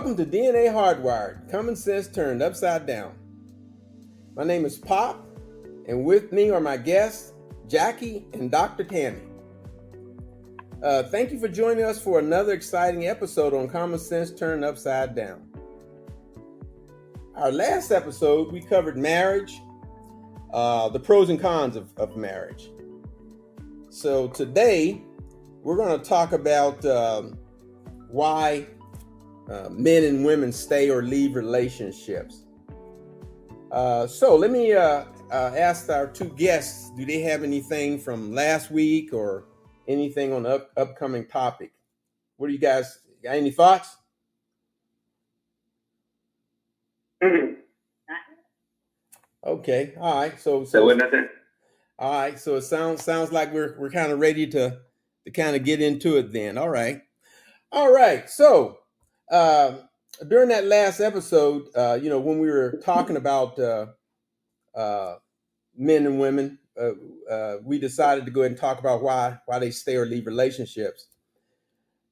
Welcome to DNA Hardwired, common sense turned upside down. My name is Pop, and with me are my guests, Jackie and Dr. Tammy. Thank you for joining us for another exciting episode on Common Sense Turned Upside Down. Our last episode, we covered marriage, the pros and cons of marriage. So today, we're going to talk about why men and women stay or leave relationships. So let me ask our two guests, do they have anything from last week or anything on the upcoming topic? What do you guys, got any thoughts? Okay, all right. So nothing. All right, so it sounds like we're kind of ready to kind of get into it then. All right. So during that last episode, when we were talking about men and women, we decided to go ahead and talk about why they stay or leave relationships.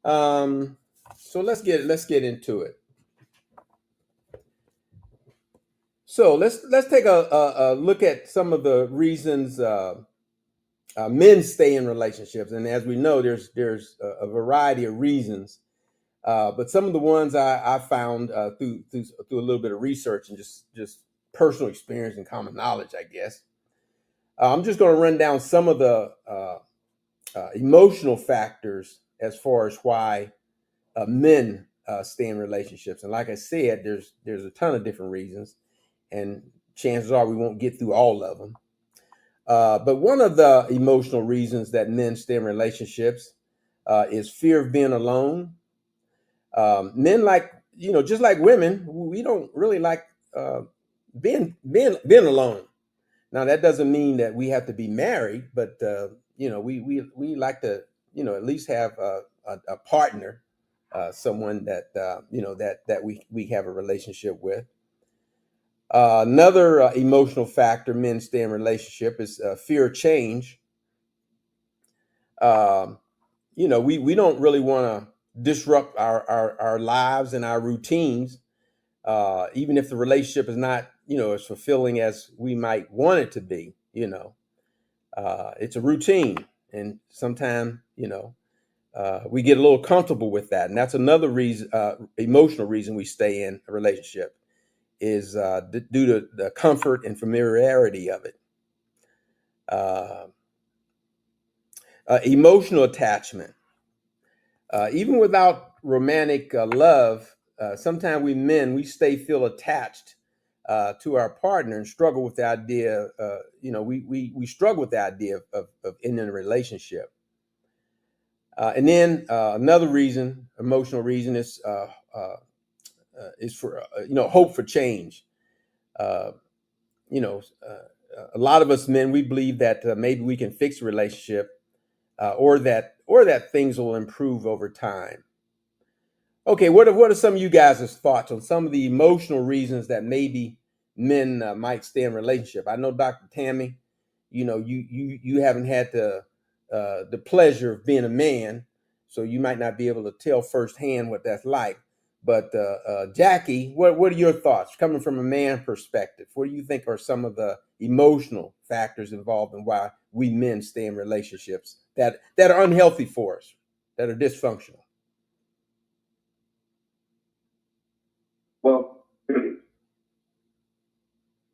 So let's get into it. So let's take a look at some of the reasons men stay in relationships, and as we know, there's a variety of reasons. But some of the ones I found through a little bit of research and just personal experience and common knowledge, I guess. I'm just going to run down some of the emotional factors as far as why men stay in relationships. And like I said, there's a ton of different reasons, and chances are we won't get through all of them. But one of the emotional reasons that men stay in relationships is fear of being alone. Men, just like women, we don't really like being alone. Now that doesn't mean that we have to be married, but we like to at least have a partner, someone that that we have a relationship with. Another emotional factor men stay in relationship is fear of change. We don't really want to disrupt our lives and our routines, even if the relationship is not as fulfilling as we might want it to be. It's a routine, and sometimes we get a little comfortable with that, and that's another reason, emotional reason we stay in a relationship is due to the comfort and familiarity of it. Emotional attachment. Even without romantic love, sometimes we feel attached to our partner and struggle with the idea. We struggle with the idea of ending a relationship. And then another reason, emotional reason, is for hope for change. A lot of us men, we believe that maybe we can fix a relationship, or that things will improve over time. Okay, what are some of you guys' thoughts on some of the emotional reasons that maybe men might stay in a relationship? I know, Dr. Tammy, you haven't had the pleasure of being a man, so you might not be able to tell firsthand what that's like. But Jackie, what are your thoughts coming from a man perspective? What do you think are some of the emotional factors involved in why we men stay in relationships that are unhealthy for us, that are dysfunctional? Well,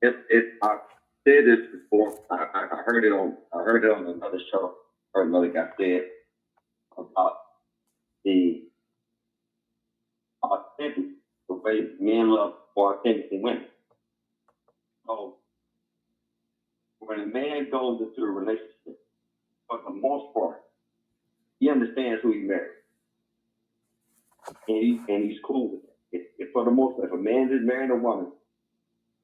I said this before. I heard it on another show. Heard another guy say it about the authentic, the way men love for authentic women. So when a man goes into a relationship, for the most part, he understands who he married, and he's cool with it. If for the most part, if a man is marrying a woman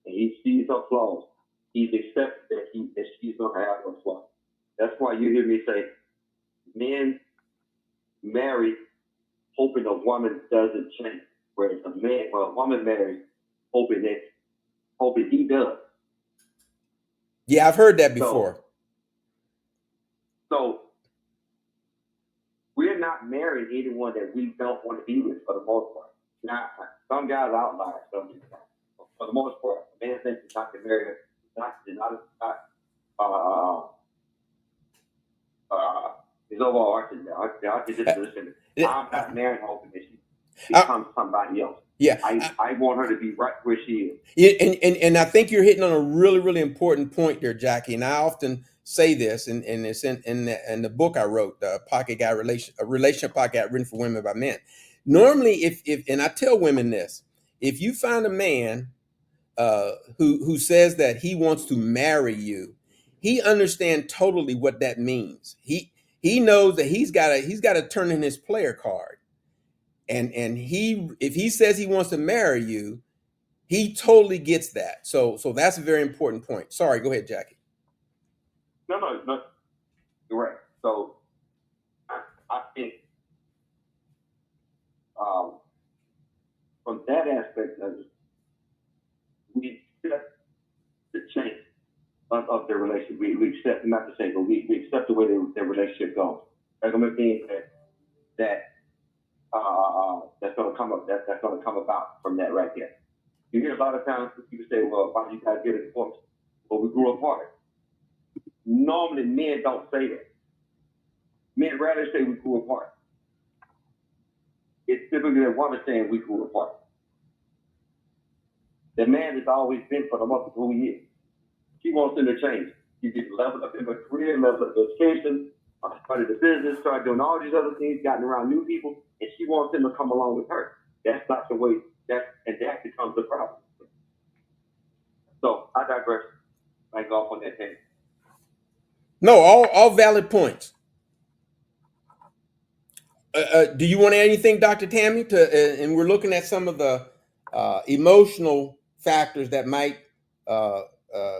and he sees her flaws, he's accepted that she's gonna have her flaws. That's why you hear me say, men marry hoping a woman doesn't change, whereas a woman marries hoping he does. Yeah, I've heard that before. So we're not marrying anyone that we don't want to be with for the most part. Now, Some guys are outliers. For the most part, a man thinks he's not to marry her. Not uh, uh, his overarching. The arching Uh, listen. I'm uh, not marrying her because she uh, becomes somebody else. yeah. I want her to be right where she is. Yeah, and I think you're hitting on a really, really important point there, Jackie. And I often say this, and it's in the book I wrote, the Pocket Guy a relationship pocket written for women by men. Normally, if and I tell women this, if you find a man who says that he wants to marry you, he understands totally what that means. He knows that he's got to turn in his player card, and he if he says he wants to marry you, he totally gets that. So that's a very important point. Sorry, go ahead, Jackie. No, you're right. So I think um, from that aspect, we accept the change of their relationship. We accept, not to say, but we accept the way their relationship goes. There's gonna be things that's gonna come up that's gonna come about from that right there. You hear a lot of times people say, "Well, why did you guys get a divorce?" Well, we grew apart. Normally, men don't say that. Men rather say we grew apart. It's typically a woman saying we grew apart. The man has always been for the most of who he is. She wants him to change. He gets leveled up in her career, leveled up in education, started the business, started doing all these other things, gotten around new people, and she wants him to come along with her. That's not the way that becomes the problem. So I digress. I go off on that thing. No, all valid points. Do you want to add anything, Dr. Tammy? And we're looking at some of the emotional factors that might, uh, uh,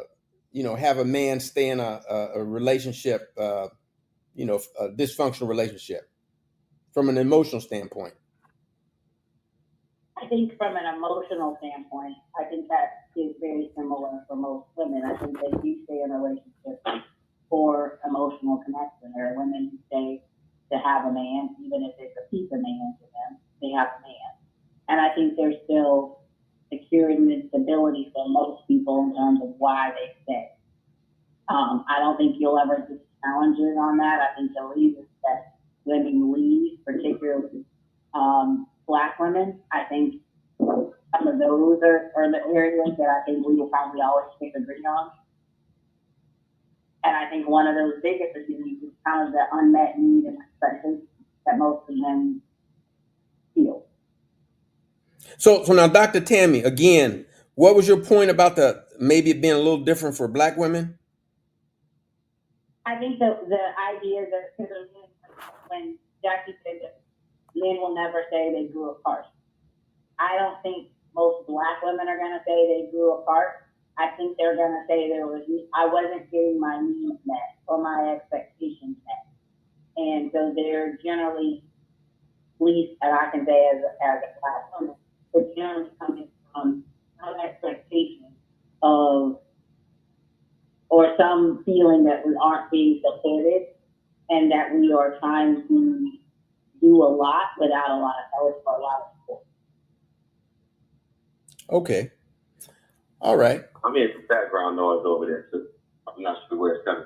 have a man stay in a relationship, a dysfunctional relationship from an emotional standpoint. I think from an emotional standpoint, I think that is very similar for most women. I think they do stay in a relationship for emotional connection. There are women who stay to have a man, even if it's a piece of man to them, they have a man. And I think there's still security and stability for most people in terms of why they stay. I don't think you'll ever get challenges on that. I think the reason that women leave, particularly Black women, I think some of those are the areas that I think we will probably always agree on. And I think one of those biggest issues is kind of the unmet need and expectations that most of them feel. So now, Dr. Tammy, again, what was your point about the maybe it being a little different for Black women? I think the idea that when Jackie said that men will never say they grew apart, I don't think most Black women are going to say they grew apart. I think they're going to say I wasn't getting my needs met or my expectations met. And so they're generally, at least, and I can say as a Black woman, they're generally coming from some expectation of, or some feeling that we aren't being supported and that we are trying to do a lot without a lot of help or a lot of support. Okay. All right. I'm hearing some background noise over there too. I'm not sure where it's coming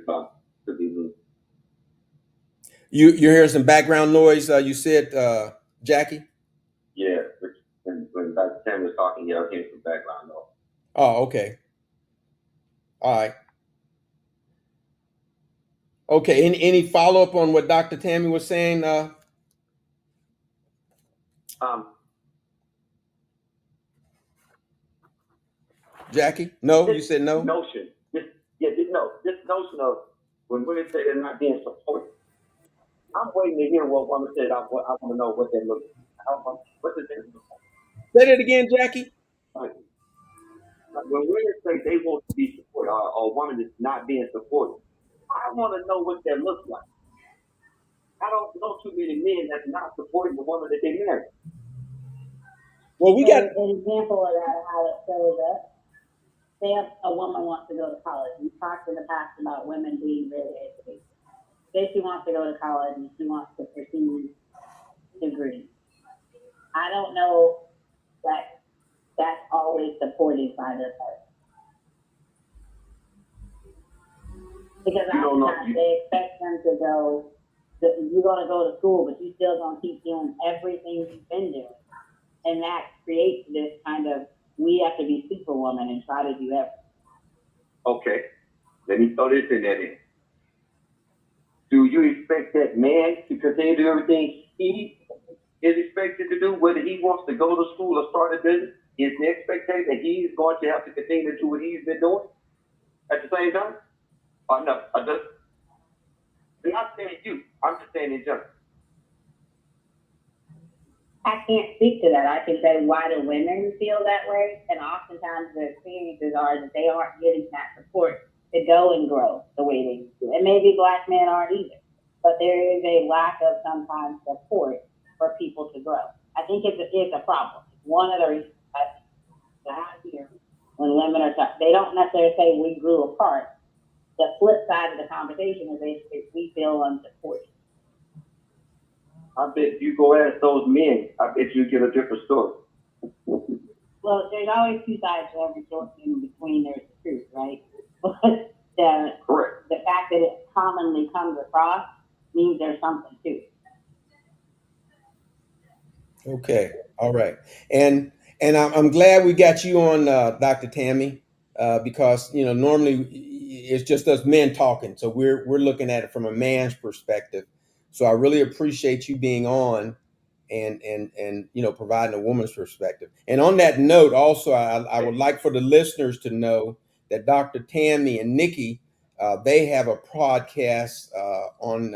from. Could be me. You're hearing some background noise. You said, Jackie. Yeah, when Dr. Tam was talking, yeah, I was hearing some background noise. Oh, okay. All right. Okay. Any follow up on what Dr. Tammy was saying, Um, Jackie? No, you this said no. notion, this notion of when women say they're not being supported. I'm waiting to hear what woman said. I want to know what they look like. What does that look Say that again, Jackie. like? When women say they want to be supported, or a woman is not being supported, I want to know what that looks like. I don't know too many men that's not supporting the woman that they marry. Well, we So got. an example of that, how it shows up, say a woman wants to go to college. We've talked in the past about women being really educated. Say she wants to go to college and she wants to pursue a degree. I don't know that's always supported by the person. Because You don't know. oftentimes they expect them to go, you're going to go to school, but you still going to keep doing everything you've been doing. And that creates this kind of, we have to be superwoman and try to do everything. Okay, let me throw this in there then. Do you expect that man to continue to do everything he is expected to do, whether he wants to go to school or start a business? Is the expectation that he's going to have to continue to do what he's been doing at the same time? Or no, I'm not saying you, I'm just saying in general. I can't speak to that. I can say why do women feel that way, and oftentimes the experiences are that they aren't getting that support to go and grow the way they do. And maybe Black men aren't either, but there is a lack of sometimes support for people to grow. I think it's a problem. It's one of the reasons I hear when women are tough. They don't necessarily say we grew apart. The flip side of the conversation is we feel unsupported. I bet you go ask those men, I bet you get a different story. Well, there's always two sides to every story. In between, there's the truth, right? But Correct. the fact that it commonly comes across means there's something to it. Okay. All right. And I'm glad we got you on, Dr. Tammy, because normally it's just us men talking, so we're looking at it from a man's perspective. So I really appreciate you being on and providing a woman's perspective. And on that note, also I would like for the listeners to know that Dr. Tammy and Nikki, they have a podcast on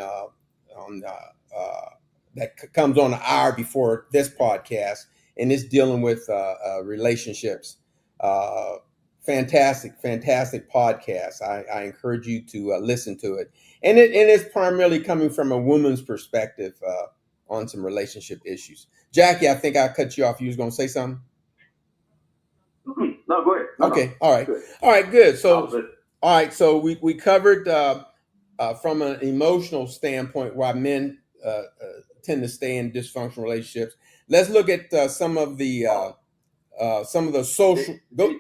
that comes on an hour before this podcast, and it's dealing with relationships. Uh, fantastic podcast. I encourage you to listen to it, and it's primarily coming from a woman's perspective on some relationship issues. Jackie, I think I cut you off. You was going to say something? No, go ahead. No, okay. No. All right. Good. All right. Good. So, all right. So we covered from an emotional standpoint why men tend to stay in dysfunctional relationships. Let's look at some of the social. Let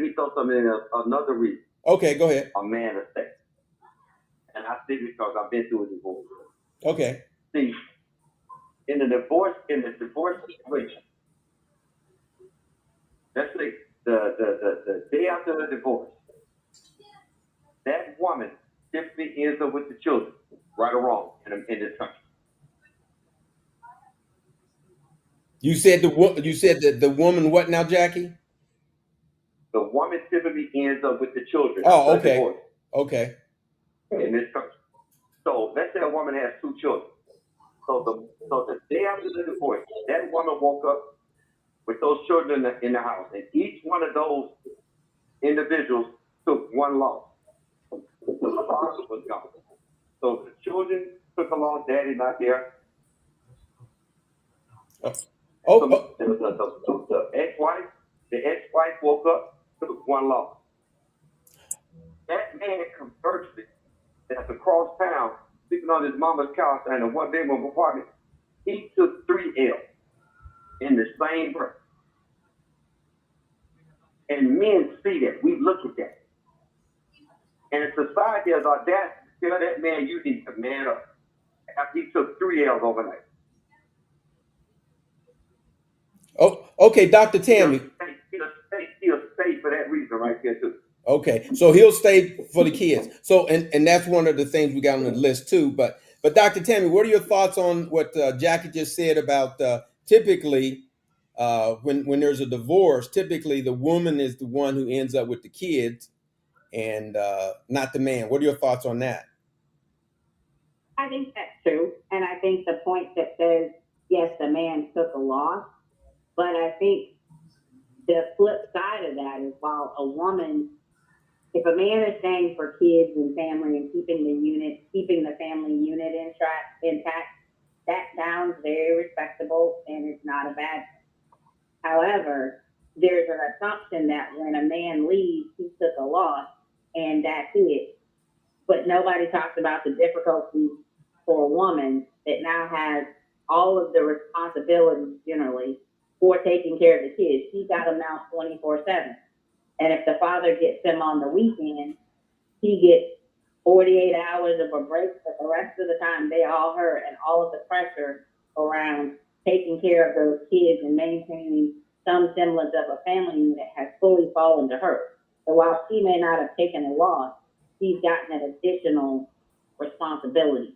me throw something in another reason. Okay, go ahead. A man of sex. And I think because I've been through a divorce. Okay. See, in the divorce situation, let's say the day after the divorce, that woman typically ends up with the children, right or wrong, in this country. You said the woman what now, Jackie? The woman typically ends up with the children. Oh, okay. Divorce Okay. in this country. So let's say a woman has 2 children. So the day after the divorce, that woman woke up with those children in the house, and each one of those individuals took one loss. The father was gone. So the children took a loss. Daddy not there. The ex-wife woke up, took one loss. That man conversely, that's across town, sleeping on his mama's couch in a one-bedroom apartment, he took 3 L's in the same breath. And men see that. We look at that. And society has audacity to tell that man, you need to man up. After he took 3 L's overnight. Oh, okay, Dr. Tammy. He'll stay for that reason right there too. Okay, so he'll stay for the kids. So, and that's one of the things we got on the list too. But Dr. Tammy, what are your thoughts on what Jackie just said about typically when there's a divorce, typically the woman is the one who ends up with the kids, and not the man. What are your thoughts on that? I think that's true, and I think the point that says yes, the man took a loss, but I think the flip side of that is while a woman, if a man is staying for kids and family and keeping the family unit intact, that sounds very respectable and it's not a bad thing. However, there's an assumption that when a man leaves, he took a loss and that's it. But nobody talks about the difficulties for a woman that now has all of the responsibilities generally for taking care of the kids. She got them now 24/7. And if the father gets them on the weekend, he gets 48 hours of a break, but the rest of the time they all her, and all of the pressure around taking care of those kids and maintaining some semblance of a family unit has fully fallen to her. So while she may not have taken a loss, she's gotten an additional responsibility.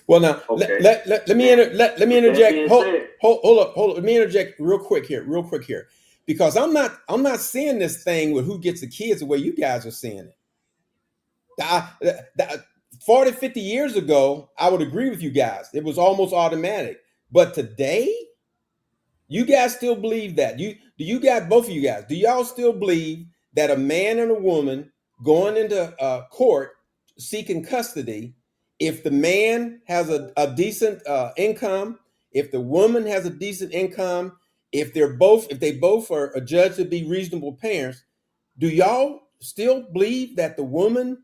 Well, now Okay. let me With that interject. being Hold, said, hold up, hold up. Let me interject real quick here, because I'm not seeing this thing with who gets the kids the way you guys are seeing it. I, 40, 50 years ago, I would agree with you guys. It was almost automatic. But today, you guys still believe that? You guys, both of you guys, do y'all still believe that a man and a woman going into court seeking custody, if the man has a decent income, if the woman has a decent income, if they both are judged to be reasonable parents, do y'all still believe that the woman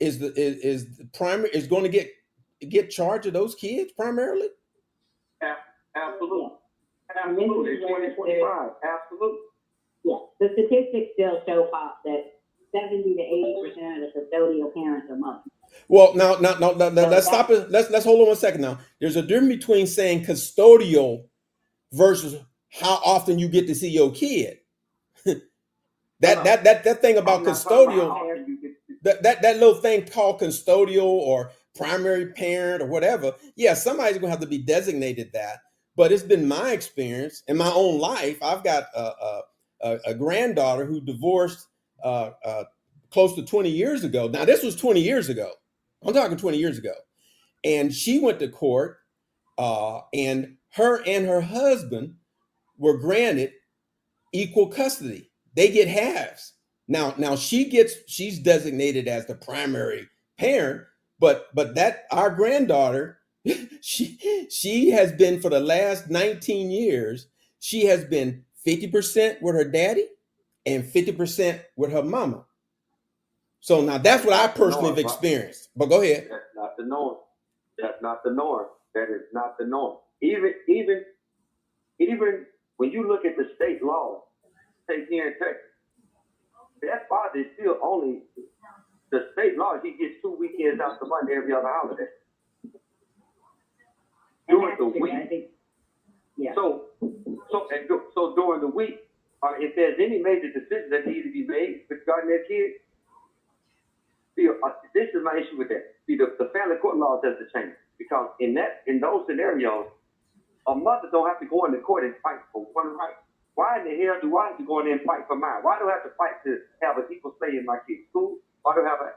is the primary is going to get charge of those kids primarily? absolutely. And this Absolutely. is where 2025. Absolutely. yeah, the statistics still show, Pop, that 70 to 80% of the custodial parents are mothers. Well, now, let's stop it. Let's hold on one second. Now, there's a difference between saying custodial versus how often you get to see your kid. That thing about custodial, that little thing called custodial or primary parent or whatever. Yeah, somebody's gonna have to be designated that. But it's been my experience in my own life. I've got a granddaughter who divorced close to 20 years ago. Now, this was 20 years ago. I'm talking 20 years ago. And she went to court, and her husband were granted equal custody. They get halves. Now she's designated as the primary parent, but that our granddaughter, she has been for the last 19 years, she has been 50% with her daddy and 50% with her mama. So now that's what I personally have experienced. But go ahead. That's not the norm. That's not the norm. That is not the norm. Even when you look at the state law, take here in Texas, that father is still only the state law. He gets 2 weekends out the month every other holiday during the week. Yeah. So during the week, if there's any major decisions that need to be made regarding their kids, this is my issue with that. See, the family court laws has to change because in those scenarios, a mother don't have to go into court and fight for one right. Why in the hell do I have to go in there and fight for mine? Why do I have to fight to have an equal say in my kids' school? Why would I have to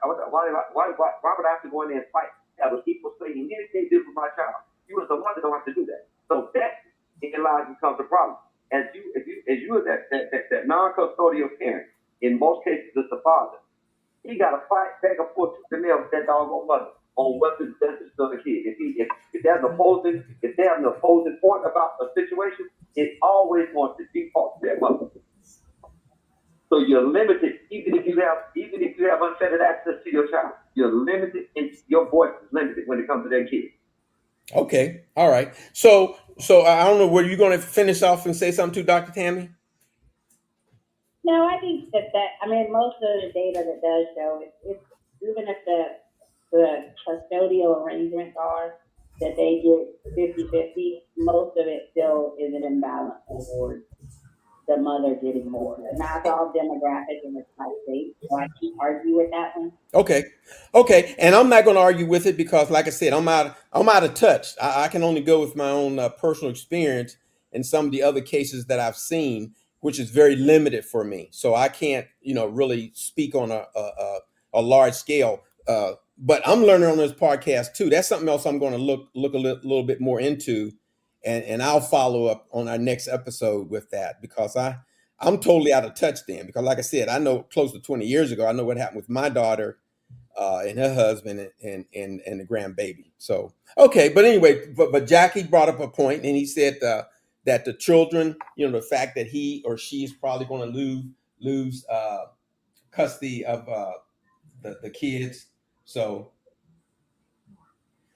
go in there and fight to have an equal say in anything to do with my child? You as a mother don't have to do that. So that in life becomes a problem. As you are that non-custodial parent, in most cases it's the father. He got to fight back and forth to the nail with that doggone mother on what the best is for the kid. If there's an opposing point about a situation, it always wants to default to that mother. So you're limited, even if you have unfettered access to your child, you're limited, and your voice is limited when it comes to that kid. Okay, all right. So I don't know. Were you going to finish off and say something to Dr. Tammy? No, I think I mean, most of the data that does show it's even if the custodial arrangements are that they get 50-50, most of it still is an imbalance towards the mother getting more. And that's all demographic in the state. So I can't argue with that one. Okay, and I'm not going to argue with it because, like I said, I'm out of touch. I can only go with my own personal experience and some of the other cases that I've seen, which is very limited for me. So I can't, really speak on a large scale. But I'm learning on this podcast too. That's something else I'm going to look a little bit more into, and I'll follow up on our next episode with that because I'm totally out of touch then. Because, like I said, I know close to 20 years ago, I know what happened with my daughter and her husband and the grandbaby. So okay, but anyway, but Jackie brought up a point, and he said that the children, the fact that he or she is probably going to lose custody of the kids. So,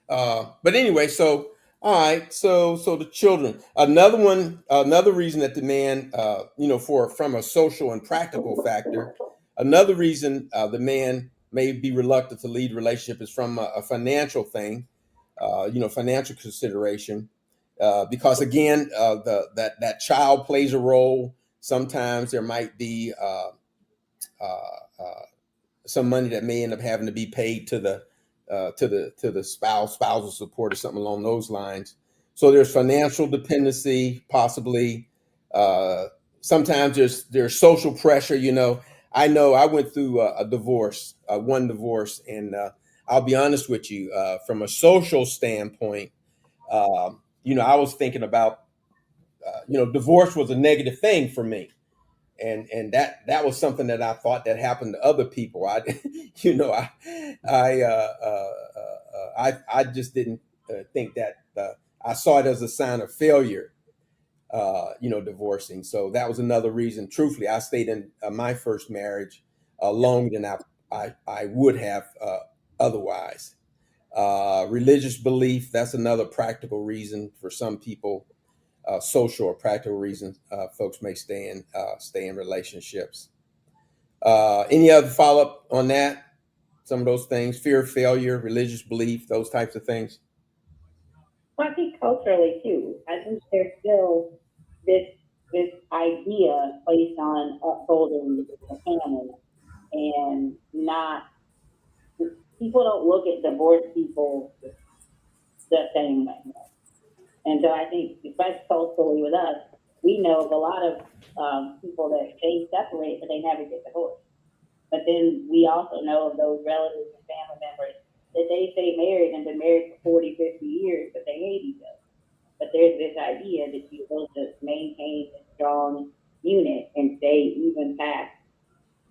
but anyway, so All right, so the children. Another reason that the man, for from a social and practical factor, another reason the man may be reluctant to lead a relationship is from a financial thing, financial consideration, because again, that child plays a role. Sometimes there might be some money that may end up having to be paid to the spousal support or something along those lines. So there's financial dependency, possibly. Uh, Sometimes there's social pressure. I know I went through a divorce, one divorce, and I'll be honest with you. From a social standpoint, I was thinking about divorce was a negative thing for me, and that was something that I thought that happened to other people. I, you know, I just didn't think that. I saw it as a sign of failure. Divorcing. So that was another reason. Truthfully, I stayed in my first marriage longer than I would have otherwise. Religious belief. That's another practical reason for some people. Social or practical reasons folks may stay in relationships. Any other follow up on that? Some of those things: fear of failure, religious belief, those types of things. Well, I think culturally too. I think there's still this this idea placed on upholding the family and not people don't look at divorced people the same way. And so I think, especially culturally with us, we know of a lot of people that they separate, but they never get divorced. But then we also know of those relatives and family members that they stay married and been married for 40, 50 years, but they hate each other. But there's this idea that you're supposed to maintain a strong unit and stay even past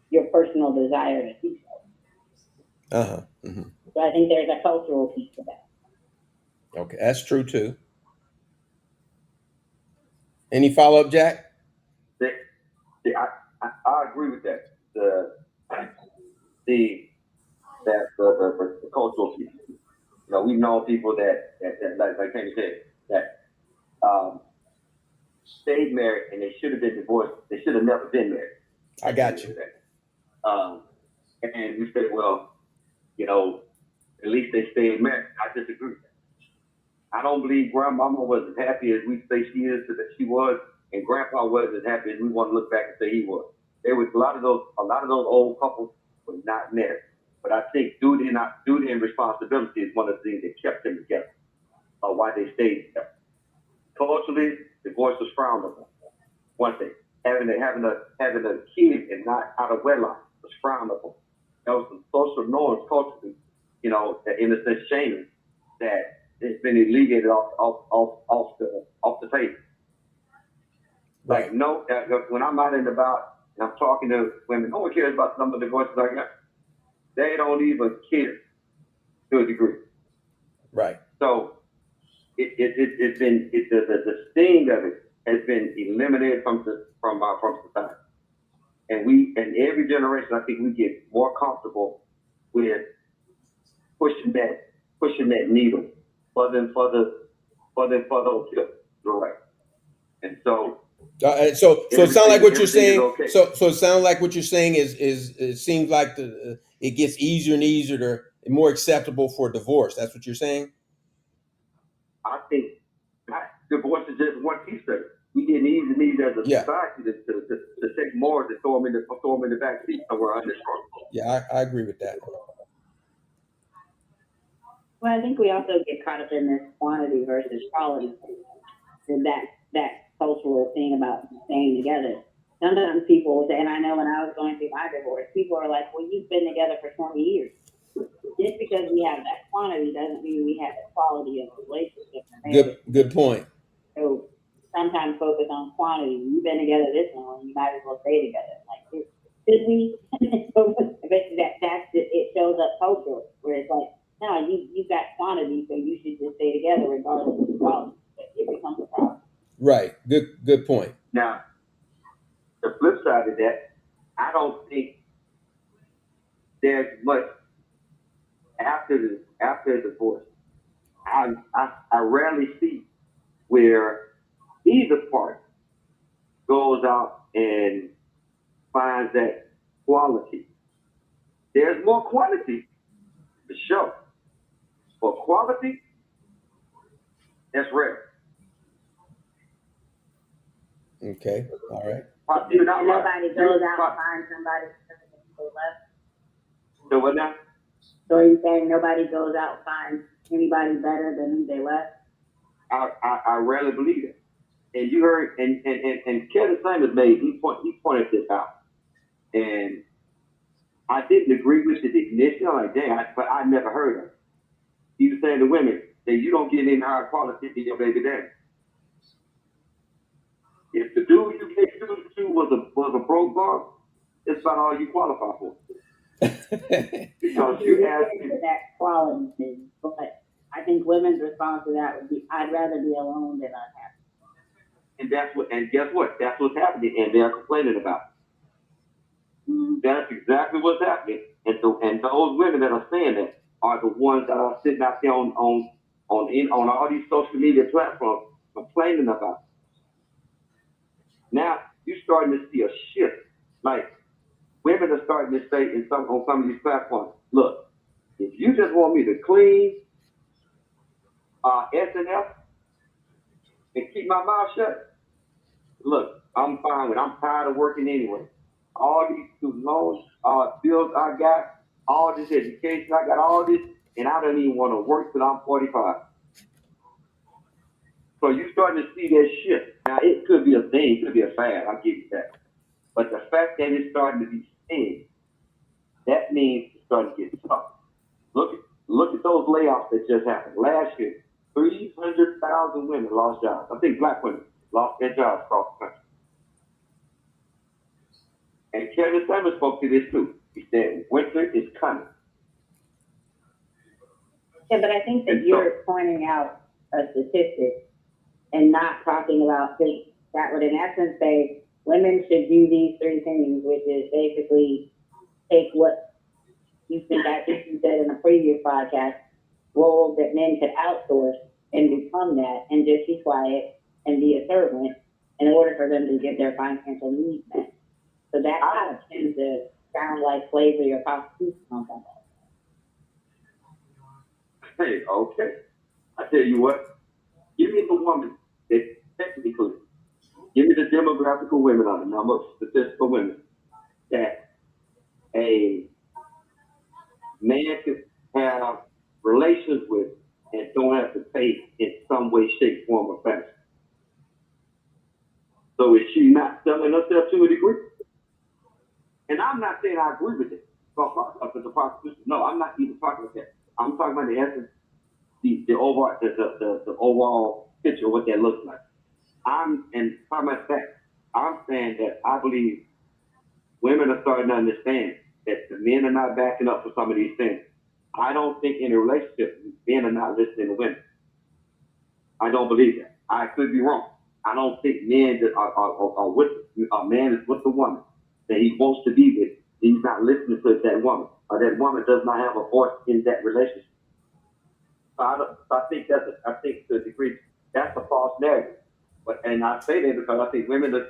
your personal desire to do so. Uh-huh. Mm-hmm. So I think there's a cultural piece to that. Okay, that's true too. Any follow up, Jack? That, I agree with that. The the cultural piece. We've known people that like Kenny said, that um, stayed married and they should have been divorced. They should have never been married. I got you. Um, and we say, well, you know, at least they stayed married. I disagree. I don't believe grandmama was as happy as we say that she was, and grandpa was as happy as we want to look back and say he was. There was a lot of those old couples were not married. But I think duty and responsibility is one of the things that kept them together, or why they stayed together. Culturally, divorce was frowned upon. One thing, having a kid and not out of wedlock was frowned upon. That was some social norms culturally, that in a sense shaming that it's been alleviated off the table. Right. Like no, when I'm out and about and I'm talking to women, no one cares about some of the divorces I got. They don't even care to a degree. Right. So it's been the sting of it has been eliminated from society, and every generation I think we get more comfortable with pushing that needle for the right, and so So it sounds like what you're everything is saying. okay. So it sounds like what you're saying is it seems like it gets easier and easier and more acceptable for divorce. That's what you're saying. I think divorce is just one piece of it. We didn't even need as a Yeah. society to take more to throw them in the back seat somewhere under strong. Yeah, I agree with that. Well, I think we also get caught up in this quantity versus quality thing. And that cultural thing about staying together. Sometimes people will say, and I know when I was going through my divorce, people are like, well, you've been together for 20 years. Just because we have that quantity doesn't mean we have the quality of a relationship. Good point. So sometimes focus on quantity. You've been together this long, you might as well stay together. Like, should we? But it shows up culturally, where it's like, no, you've got quantity, so you should just stay together regardless of the quality. It becomes a problem. Right. Good point. Now, the flip side of that, I don't think there's much after the divorce I rarely see where either party goes out and finds that quality. There's more quality for sure, but quality, that's rare. Okay. All right. You're not right. Nobody goes out and finds somebody who left. So what now? So are you saying nobody goes out and finds anybody better than who they left? I rarely believe it. And you heard, and Kevin Samuels he pointed this out, and I didn't agree with it initially. I'm like, dang, but I never heard of it. He was saying to women that you don't get any higher quality than your baby daddy. If the dude you get to was a broke bum, it's about all you qualify for. Because you have that quality thing, but I think women's response to that would be, I'd rather be alone than unhappy. And guess what? That's what's happening, and they're complaining about it. Mm-hmm. That's exactly what's happening. And those women that are saying that are the ones that are sitting out there on all these social media platforms complaining about it. Now you're starting to see a shift. Like women are starting to say on some of these platforms, look, if you just want me to clean S&F and keep my mouth shut, look, I'm fine with it. I'm tired of working anyway. All these student loans, bills I got, all this education, I got all this, and I don't even want to work till I'm 45. So you're starting to see that shift. Now, it could be a thing, it could be a fad, I'll give you that. But the fact that it's starting to be seen, that means it's starting to get tough. Look at those layoffs that just happened. Last year, 300,000 women lost jobs. I think black women lost their jobs across the country. And Kevin Samuels spoke to this too. He said, winter is coming. Yeah, but I think that you're pointing out a statistic and not talking about, that would in essence say women should do these three things, which is basically take what you think, I think you said in a previous podcast, roles that men could outsource and become that and just be quiet and be a servant in order for them to get their financial needs met. So that kind of tends to sound like slavery or prostitution on some level. Hey, okay. I tell you what, give me the woman that technically, give me the demographic of women on the number of statistical women that a man could have relations with and don't have to pay in some way, shape, form, or fashion. So is she not selling herself to a degree? And I'm not saying I agree with it. The prostitution. No, I'm not even talking about that. I'm talking about the essence, the overall picture of what that looks like. I'm talking about that. I'm saying that I believe women are starting to understand that the men are not backing up for some of these things. I don't think in a relationship, men are not listening to women. I don't believe that. I could be wrong. I don't think men that are with a man is with the woman that he wants to be with. He's not listening to that woman, or that woman does not have a voice in that relationship. So I think I think to a degree that's a false narrative. And I say that because I think women are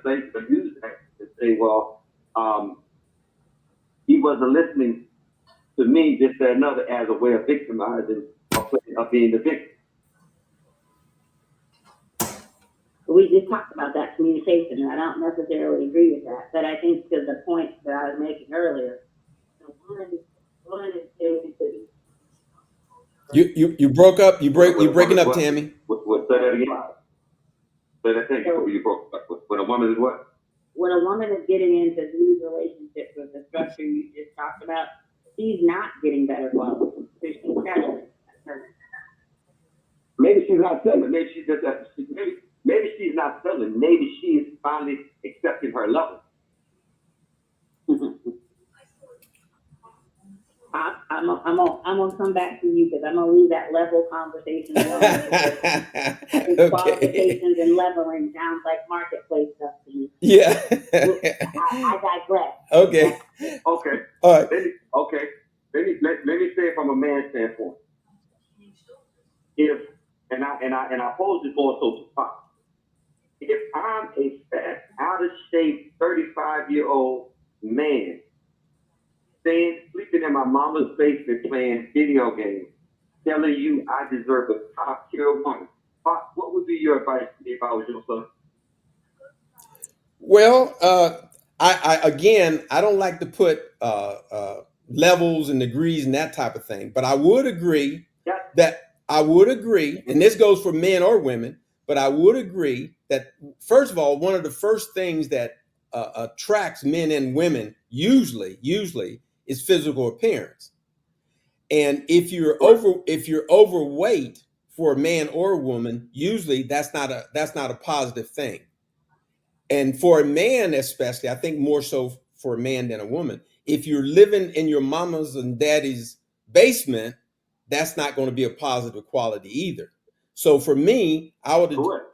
use that to say, well, he wasn't listening to me, this, that, another, as a way of victimizing of being the victim. We just talked about that communication, and I don't necessarily agree with that. But I think to the point that I was making earlier, one is You broke up. You're breaking up, Tammy. What say that again? Say that thing. You broke up. When a woman is what? When a woman is getting into these relationships with the structure you just talked about, she's not getting better quality. She's settling. Maybe she's not selling. Maybe she's just maybe she's not selling. Maybe she is finally accepting her level. I'm gonna come back to you because I'm gonna leave that level conversation alone. Okay. Qualifications and leveling sounds like marketplace stuff to me. Yeah. I digress. Okay. Okay. All right. Let me say it from a man's standpoint. If I pose it more so to Pop. If I'm a fat, out of shape, 35-year-old man, staying, sleeping in my mama's basement playing video games, telling you I deserve a top tier woman, Pop, what would be your advice to me if I was your son? Well, I again, I don't like to put levels and degrees and that type of thing, but I would agree That, that I would agree, and this goes for men or women, but I would agree that first of all, one of the first things that attracts men and women usually is physical appearance. And correct. if you're overweight for a man or a woman, usually that's not a positive thing. And for a man especially, I think more so for a man than a woman, if you're living in your mama's and daddy's basement, that's not going to be a positive quality either. So for me, Correct.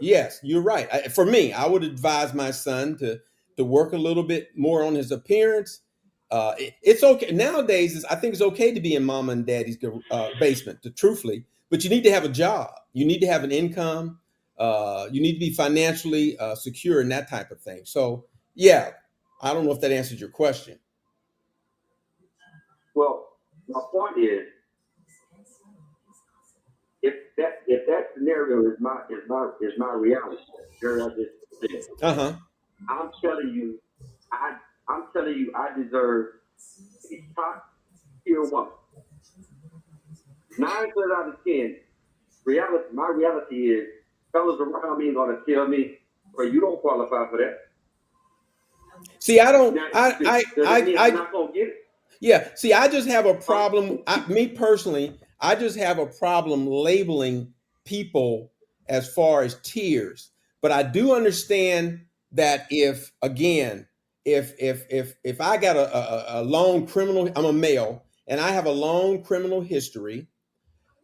yes, you're right. For me, I would advise my son to work a little bit more on his appearance. It's okay nowadays. I think it's okay to be in mama and daddy's basement, truthfully, but you need to have a job. You need to have an income. You need to be financially secure and that type of thing. So yeah, I don't know if that answers your question. Well, my point is, if that scenario is my reality, there I just said, Uh-huh. I'm telling you, I I'm telling you, I deserve a top tier woman. 9 times out of 10, my reality is, fellas around me gonna tell me, "Well, you don't qualify for that." See, I don't. Now, does it mean I'm I not gonna get it? Yeah. See, I just have a Huh? problem. Me personally, I just have a problem labeling people as far as tiers. But I do understand that if again, if I got a long criminal, I'm a male and I have a long criminal history.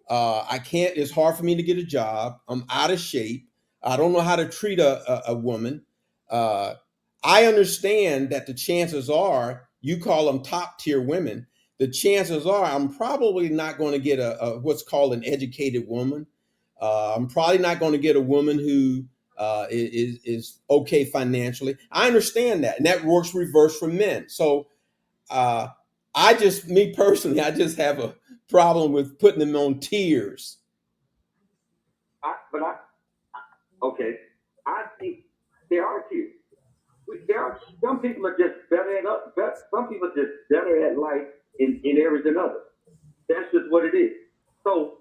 I can't. It's hard for me to get a job. I'm out of shape. I don't know how to treat a woman. Uh, I understand that the chances are you call them top tier women. The chances are I'm probably not going to get a what's called an educated woman. I'm probably not going to get a woman who is okay financially. I understand that, and that works reverse for men. So uh, me personally, I just have a problem with putting them on tiers. But okay, I think there are tiers. There are some people are just better at some people are just better at life in areas than others. That's just what it is. So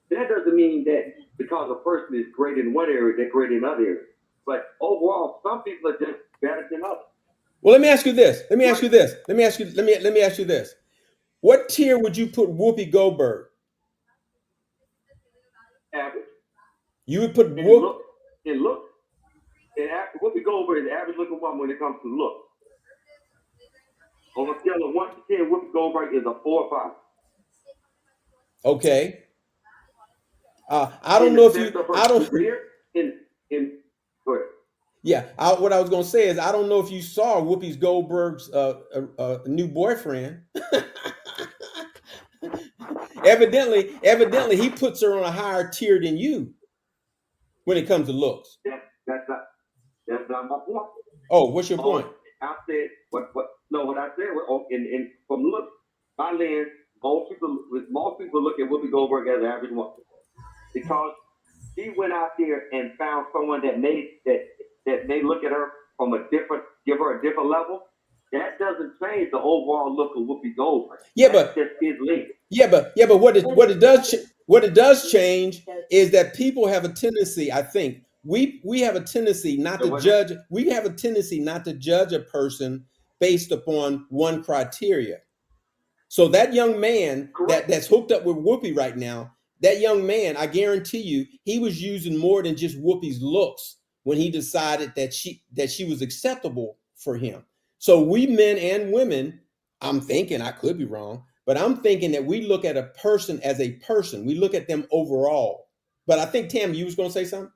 that doesn't mean that because a person is great in one area, they're great in other areas. But overall, some people are just better than others. Well, let me ask you this. Let me ask Like you this. Let me ask you. Let me ask you this. What tier would you put Whoopi Goldberg? average You would put in Whoop. look, in look, what we go over is the average looking woman when it comes to look. On a scale of 1 to 10, Whoopi Goldberg is a 4 or 5. Okay. I don't In know the if sense you. of her I don't. career, in go ahead. Yeah. What I was going to say is I don't know if you saw Whoopi Goldberg's new boyfriend. Evidently, he puts her on a higher tier than you when it comes to looks. That's not my point. Oh, what's your On point? I said what no what I said in from look my lens, most people look at Whoopi Goldberg as an average woman because she went out there and found someone that may look at her from give her a different level. That doesn't change the overall look of Whoopi Goldberg. Yeah, That's but just his lens. what it does change is that people have a tendency. I think we have a tendency not So to what now? judge. We have a tendency not to judge a person based upon one criteria. So that young man Correct. that's hooked up with Whoopi right now, that young man, I guarantee you, he was using more than just Whoopi's looks when he decided that she was acceptable for him. So we men and women, I'm thinking I could be wrong, but I'm thinking that we look at a person as a person. We look at them overall. But I think Tam, you was going to say something.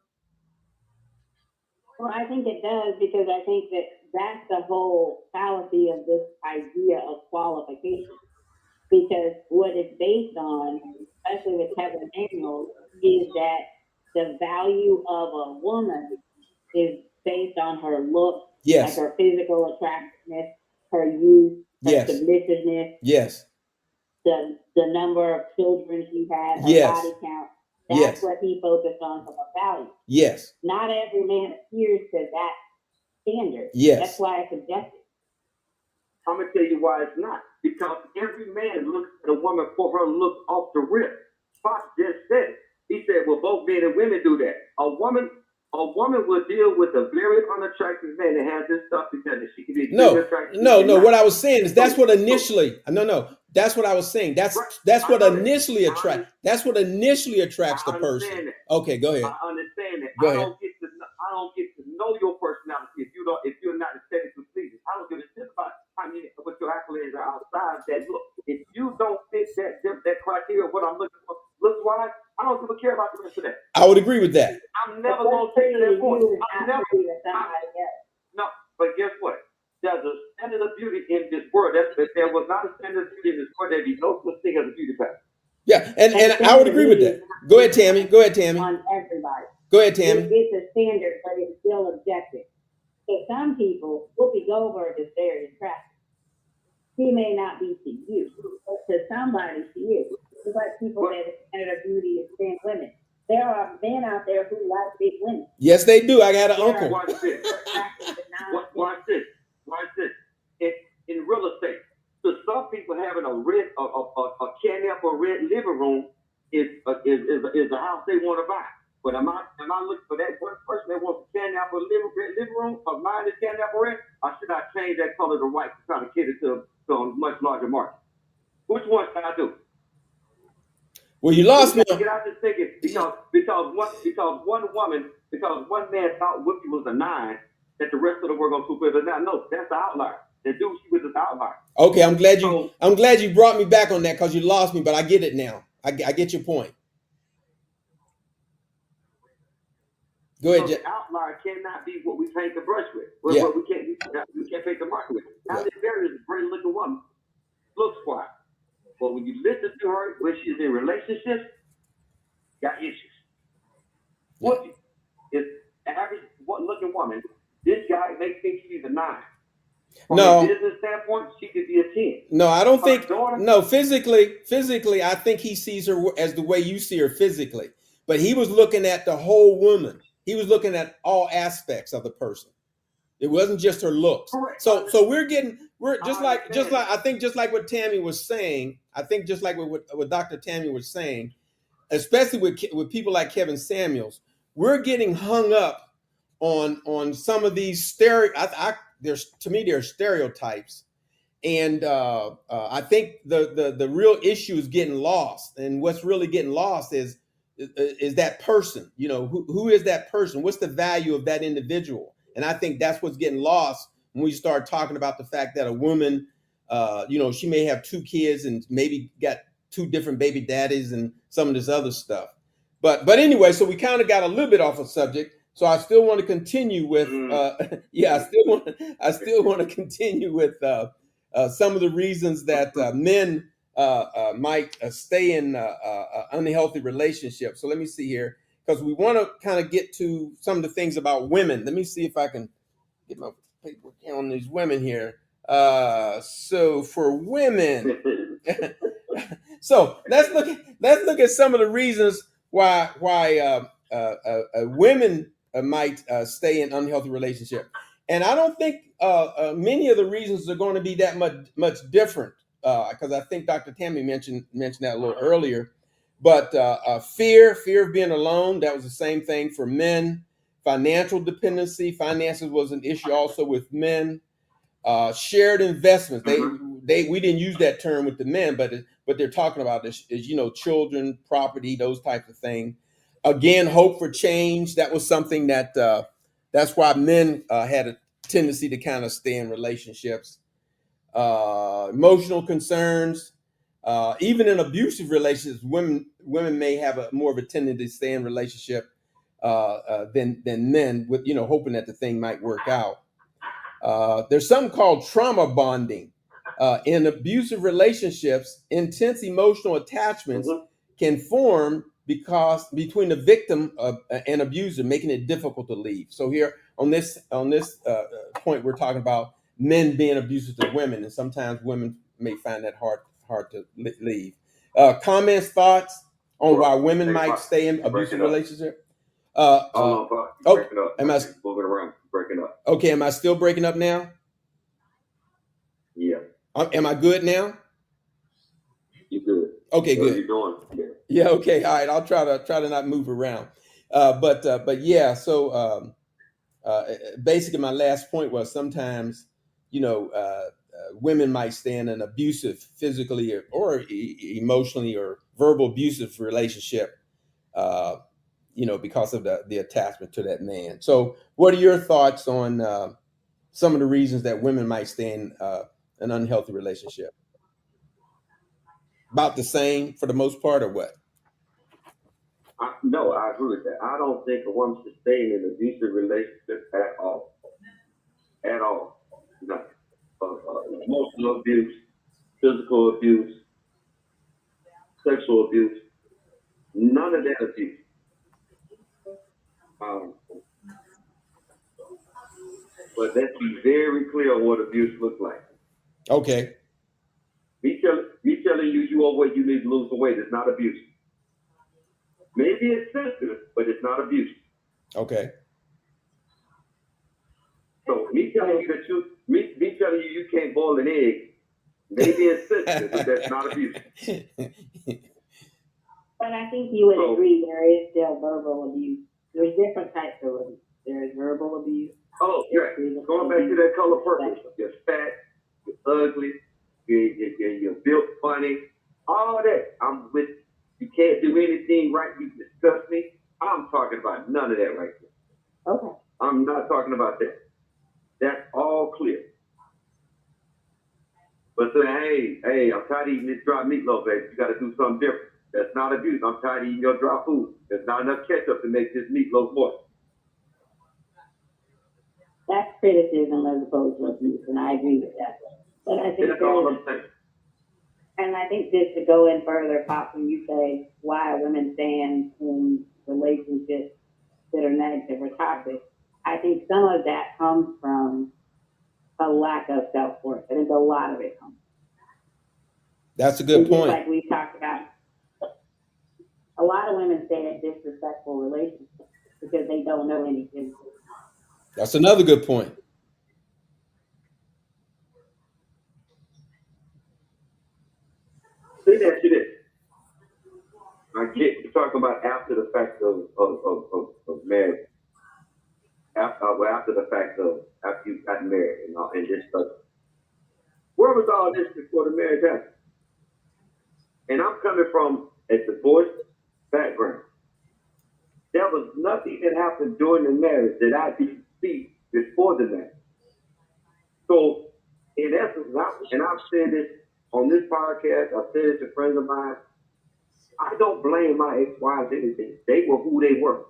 Well, I think it does because I think that that's the whole fallacy of this idea of qualification. Because what it's based on, especially with Kevin Daniels, is that the value of a woman is based on her looks, like Yes. her physical attractiveness, her youth, her Yes. submissiveness, Yes. the number of children she had, her Yes. body count. That's Yes. what he focused on from a value. Yes. Not every man adheres to that standard. Yes. That's why it's subjective. I'm gonna tell you why it's not. Because every man looks at a woman for her look off the rip. Fox just said it. He said, well, both men and women do that. A woman will deal with a very unattractive man that has this stuff because she can be attractive. No. What I was saying is that's what initially. No. That's what I was saying. That's what initially attracts. That's what initially attracts the person. Okay, go ahead. I understand that. Go ahead. I don't get to know your personality if you're not aesthetically pleasing. I don't give a shit about what your accolades are outside that look. If you don't fit that criteria of what I'm looking for, look wise, I don't give a care about the rest of that. I would agree with that. I'm never gonna take that point. No, but guess what? There's a standard of beauty in this world. If there was not a standard of beauty in this world, there'd be no such thing as a beauty pageant. Yeah, and I would agree with that. Go ahead, Tammy. On everybody. Go ahead, Tammy. It's a standard, but it's still objective. So some people, Whoopi Goldberg is very attractive. She may not be to you, but to somebody she is. It's like people that the standard of beauty is thin women. There are men out there who like big women. Yes, they do. I got an uncle. Watch this. Watch this. In real estate, so some people having a canap or red living room is a house they want to buy. But am I looking for that one person that wants a canap or red living room of mine is canap or red? Or should I change that color to white to try to cater to a much larger market? Which one should I do? Well, you lost me. Get out this thinking because one man thought Whoopi was a 9, that the rest of the world gonna swoop in. Now, no, that's the outlier. The dude she was the outlier. Okay, I'm glad you brought me back on that because you lost me, but I get it now. I get your point. Go ahead, The outlier cannot be what we paint the brush with. Yeah. What we can't paint the market with. Now, this Berry is a great looking woman, looks quiet. But when you listen to her when she's in relationships, got issues. Whoopi is average looking woman. This guy makes think she's a 9. From a business standpoint, she could be a 10. No, I don't think. No, physically, I think he sees her as the way you see her physically. But he was looking at the whole woman. He was looking at all aspects of the person. It wasn't just her looks. Correct. So we're just like I think just like what Tammy was saying. I think just like what Dr. Tammy was saying, especially with people like Kevin Samuels, we're getting hung up on some of these to me they're stereotypes, and I think the real issue is getting lost, and what's really getting lost is that person. You know, who is that person? What's the value of that individual? And I think that's what's getting lost when we start talking about the fact that a woman, she may have 2 kids and maybe got 2 different baby daddies and some of this other stuff. But anyway, so we kind of got a little bit off of subject. So I still want to continue with, I still want to continue with some of the reasons that men might stay in unhealthy relationships. So let me see here, because we want to kind of get to some of the things about women. Let me see if I can get my paper on these women here. So for women, so let's look at some of the reasons why women might stay in unhealthy relationship. And I don't think many of the reasons are going to be that much different, because I think Dr. Tammy mentioned that a little earlier. But fear of being alone, that was the same thing for men. Financial dependency, finances was an issue also with men. Shared investments, we didn't use that term with the men, but they're talking about is children, property, those types of things. Again, hope for change. That was something that's why men had a tendency to kind of stay in relationships. Emotional concerns, even in abusive relationships, women may have more of a tendency to stay in relationship than men, with hoping that the thing might work out. There's something called trauma bonding. In abusive relationships, intense emotional attachments can form because between the victim of, and abuser, making it difficult to leave. So here on this point, we're talking about men being abusive to women, and sometimes women may find that hard to leave. Comments, thoughts on why women might stay in abusive relationship? Hold on, you're breaking up. Am I moving around? You're breaking up. okay? Am I still breaking up now? Yeah. Am I good now? You good? Okay, good. You're doing? Yeah. Okay. All right. I'll try to not move around. But yeah. So basically, my last point was sometimes, women might stay in an abusive, physically or emotionally or verbal abusive relationship, because of the attachment to that man. So, what are your thoughts on some of the reasons that women might stay in an unhealthy relationship? About the same for the most part, or what? No, I agree with that. I don't think a woman should stay in an abusive relationship at all. At all. No. Emotional abuse, physical abuse, sexual abuse, none of that abuse. Um, but let's be very clear on what abuse looks like. Okay. Me telling you you overweight, you need to lose the weight is not abuse. Maybe it's sensitive, but it's not abuse. Okay. So me telling you you can't boil an egg, maybe it's sensitive, but that's not abuse. But I think you would agree there is still verbal abuse. There's different types of abuse. There's verbal abuse. Oh, yeah. Going back to that color purple. You're fat, you're ugly, you're built funny, all that. I'm with. You can't do anything right. You disgust me. I'm talking about none of that right there. Okay. I'm not talking about that. That's all clear. But say, hey, I'm tired of eating this dry meatloaf, baby. You got to do something different. That's not abuse. I'm tired of eating your dry food. There's not enough ketchup to make this meatloaf moist. That's criticism as opposed to abuse, and I agree with that. But I think that's all I'm saying. And I think just to go in further, Pop, when you say why are women staying in relationships that are negative or toxic, I think some of that comes from a lack of self-worth. I think a lot of it comes. That's a good point. Like we talked about, a lot of women stay in disrespectful relationships because they don't know anything. That's another good point. Let me ask you this. I get you talking about after the fact of marriage. After the fact of after you got married and this stuff. Where was all this before the marriage happened? And I'm coming from a divorced background. There was nothing that happened during the marriage that I didn't see before the marriage. So, in essence, and I've said this on this podcast, I've said it to friends of mine, I don't blame my ex-wives anything. They were who they were.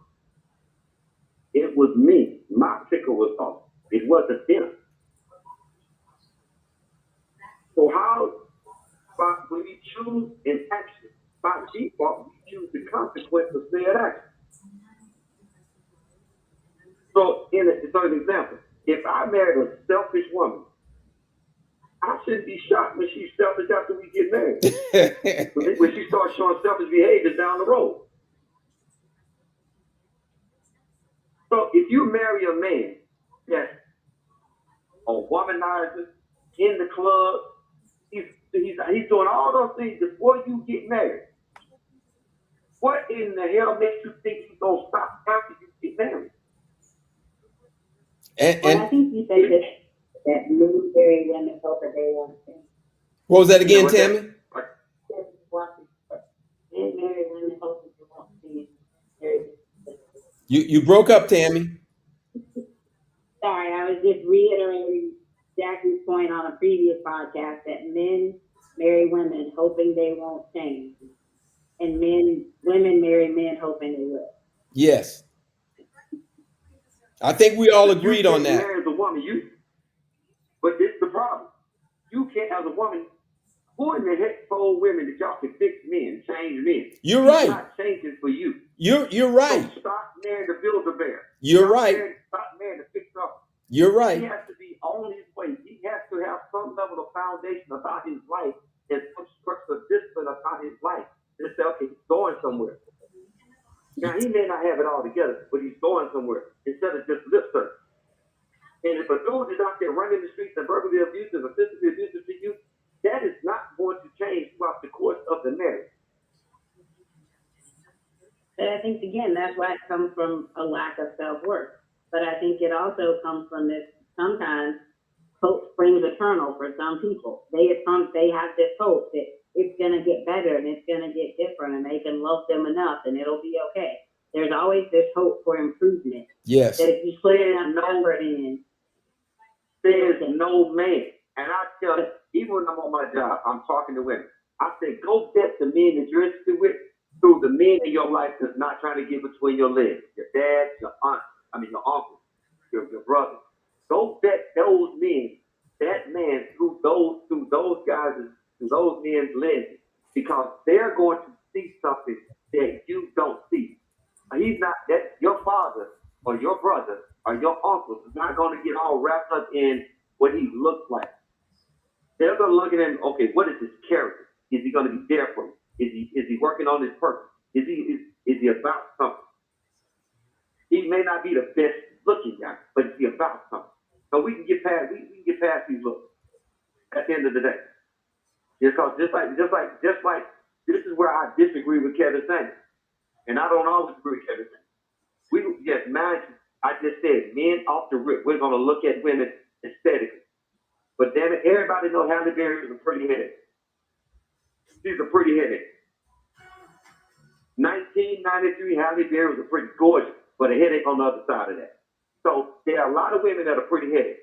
It was me. My ticker was off. It wasn't them. So how, when we choose an action, by default, we choose the consequence of said action. So, an example, if I married a selfish woman, I shouldn't be shocked when she's selfish after we get married. When she starts showing selfish behavior down the road. So if you marry a man that's a womanizer in the club, he's doing all those things before you get married. What in the hell makes you think he's gonna stop after you get married? And I think you said that military women felt that they want to. What was that again, Tammy? You broke up, Tammy. Sorry, I was just reiterating Jackie's point on a previous podcast that men marry women hoping they won't change, and women marry men hoping they will. Yes, I think we all agreed on that. Marry the woman, but this is the problem. You can't, as a woman, Who in the heck told women that y'all can fix men, change men? You're He's right. not changing for you. You're right. So stop marrying the Build-A-Bear. You're right. Stop marrying the fix-up. You're right. He has to be on his way. He has to have some level of foundation about his life and some structure of discipline about his life. Just say, okay, he's going somewhere. Now, he may not have it all together, but he's going somewhere instead of just lip service. And if a dude is out there running the streets and verbally abusive or physically abusive to you, that is not going to change throughout the course of the marriage. But I think, again, that's why it comes from a lack of self-worth. But I think it also comes from this, sometimes hope springs eternal for some people. They have this hope that it's going to get better and it's going to get different and they can love them enough and it'll be okay. There's always this hope for improvement. Yes. That if you put enough effort in, there's no man. And I tell you, even when I'm on my job, I'm talking to women. I say, go vet the men that you're interested with through the men in your life that's not trying to get between your legs. Your dad, your aunt, your uncle, your brother. Go vet those men, that man through those guys, through those men's lenses, because they're going to see something that you don't see. He's not that your father or your brother or your uncle is not going to get all wrapped up in what he looks like. They're going to look at him. Okay, what is his character? Is he going to be there for you? Is he working on his purpose? Is he about something? He may not be the best looking guy, but is he about something? So we can get past these looks at the end of the day. Because just like this is where I disagree with Kevin Samuels. And I don't always agree with Kevin Samuels. I just said men off the rip, we're gonna look at women aesthetically. But damn it, everybody knows Halle Berry is a pretty headache. She's a pretty headache. 1993, Halle Berry was a pretty gorgeous, but a headache on the other side of that. So there are a lot of women that are pretty headaches.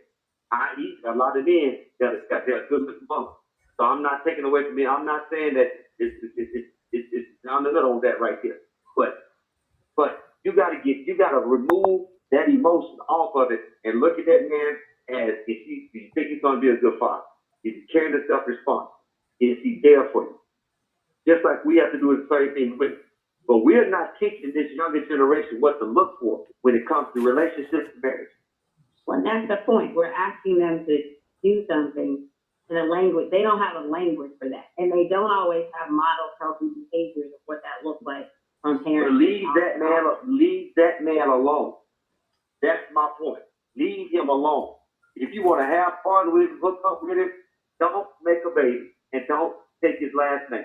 I.e., a lot of men that are good looking women. So I'm not taking away from me. I'm not saying that it's down the middle on that right there. But you gotta remove that emotion off of it and look at that man as if you think he's gonna be a good father. Is he carrying himself responsible? Is he there for you? Just like we have to do the same thing with. But we're not teaching this younger generation what to look for when it comes to relationships and marriage. Well, that's the point. We're asking them to do something in a language. They don't have a language for that. And they don't always have model healthy behaviors of what that looks like from parents. Leave that man alone. That's my point. Leave him alone. If you want to have fun with him, hook up with him, don't make a baby and don't take his last name.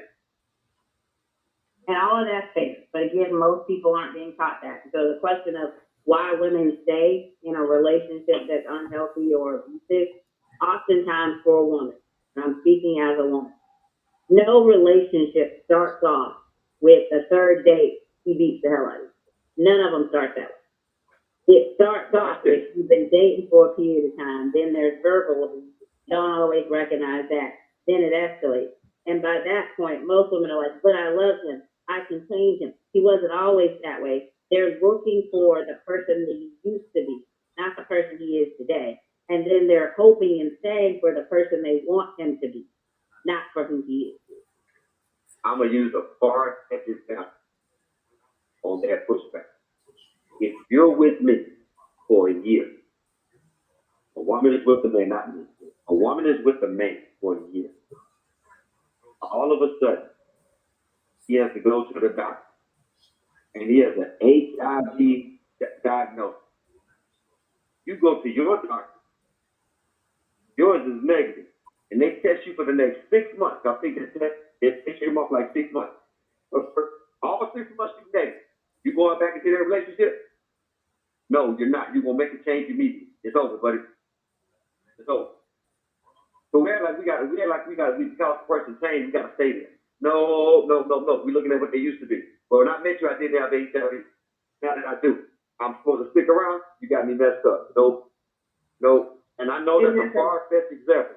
And all of that's fair. But again, most people aren't being taught that. So the question of why women stay in a relationship that's unhealthy or abusive, oftentimes for a woman, and I'm speaking as a woman, no relationship starts off with a third date, he beats the hell out of you. None of them start that way. It starts off with you've been dating for a period of time, then there's verbal abuse. Don't always recognize that. Then it escalates. And by that point, most women are like, but I love him. I can change him. He wasn't always that way. They're looking for the person that he used to be, not the person he is today. And then they're hoping and staying for the person they want him to be, not for who he is. I'm going to use a far-fetched example on that pushback. If you're with me for a year, a woman is with a man, not me. A woman is with a man for a year. All of a sudden, he has to go to the doctor, and he has an HIV diagnosis. You go to your doctor, yours is negative, and they test you for the next 6 months. I think they test you off like 6 months. All 6 months you negative. You going back into that relationship? No, you're not. You're gonna make a change immediately. It's over, buddy. It's over. So we because the person changed, we gotta stay there. No. We're looking at what they used to be. Well, when I met you, I did have HIV. Now that I do, I'm supposed to stick around. You got me messed up. Nope. And I know that's a far-fetched example.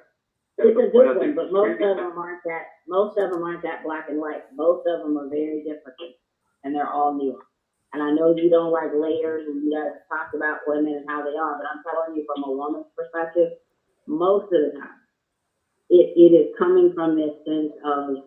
It's a good one, but most of them aren't that. Most of them aren't that black and white. Most of them are very different, and they're all nuanced. And I know you don't like layers, and you guys talk about women and how they are, but I'm telling you from a woman's perspective, most of the time, it is coming from this sense of,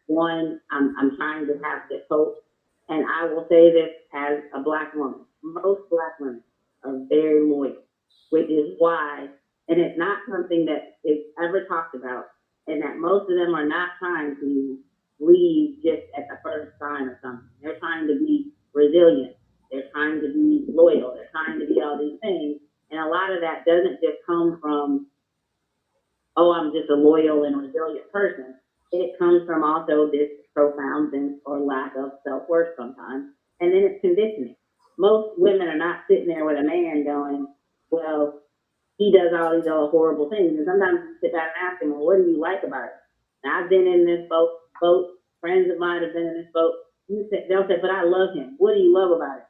one, I'm trying to have this hope. And I will say this as a Black woman. Most Black women are very loyal, which is why, and it's not something that is ever talked about, and that most of them are not trying to leave just at the first sign of something. They're trying to be resilient. They're trying to be loyal. They're trying to be all these things. And a lot of that doesn't just come from, oh, I'm just a loyal and resilient person. It comes from also this profound sense or lack of self worth sometimes. And then it's conditioning. Most women are not sitting there with a man going, well, he does all these other horrible things. And sometimes you sit back and ask him, well, what do you like about it? And I've been in this boat. Friends of mine have been in this boat. They'll say, but I love him. What do you love about it?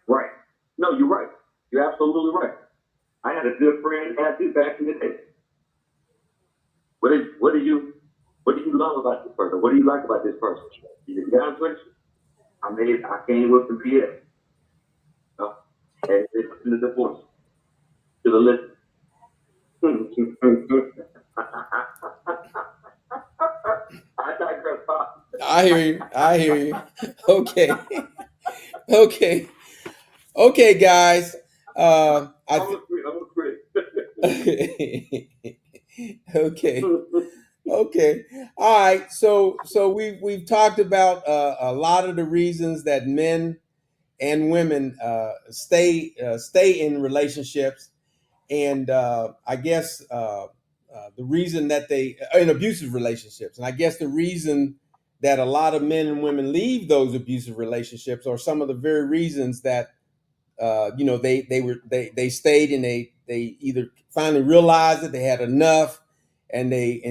Right. No, you're right. You're absolutely right. I had a good friend had this back in the day. What do you love about this person? What do you like about this person? You got to switch. I came with some BS. And listen to the voice. To the listen. I digress. I hear you. I hear you. Okay. Okay. Okay, guys. I'm a quit. Okay. Okay. All right. So we've talked about a lot of the reasons that men and women stay in relationships, and I guess the reason that they in abusive relationships, and I guess the reason that a lot of men and women leave those abusive relationships are some of the very reasons that they stayed, and they either finally realized that they had enough, and they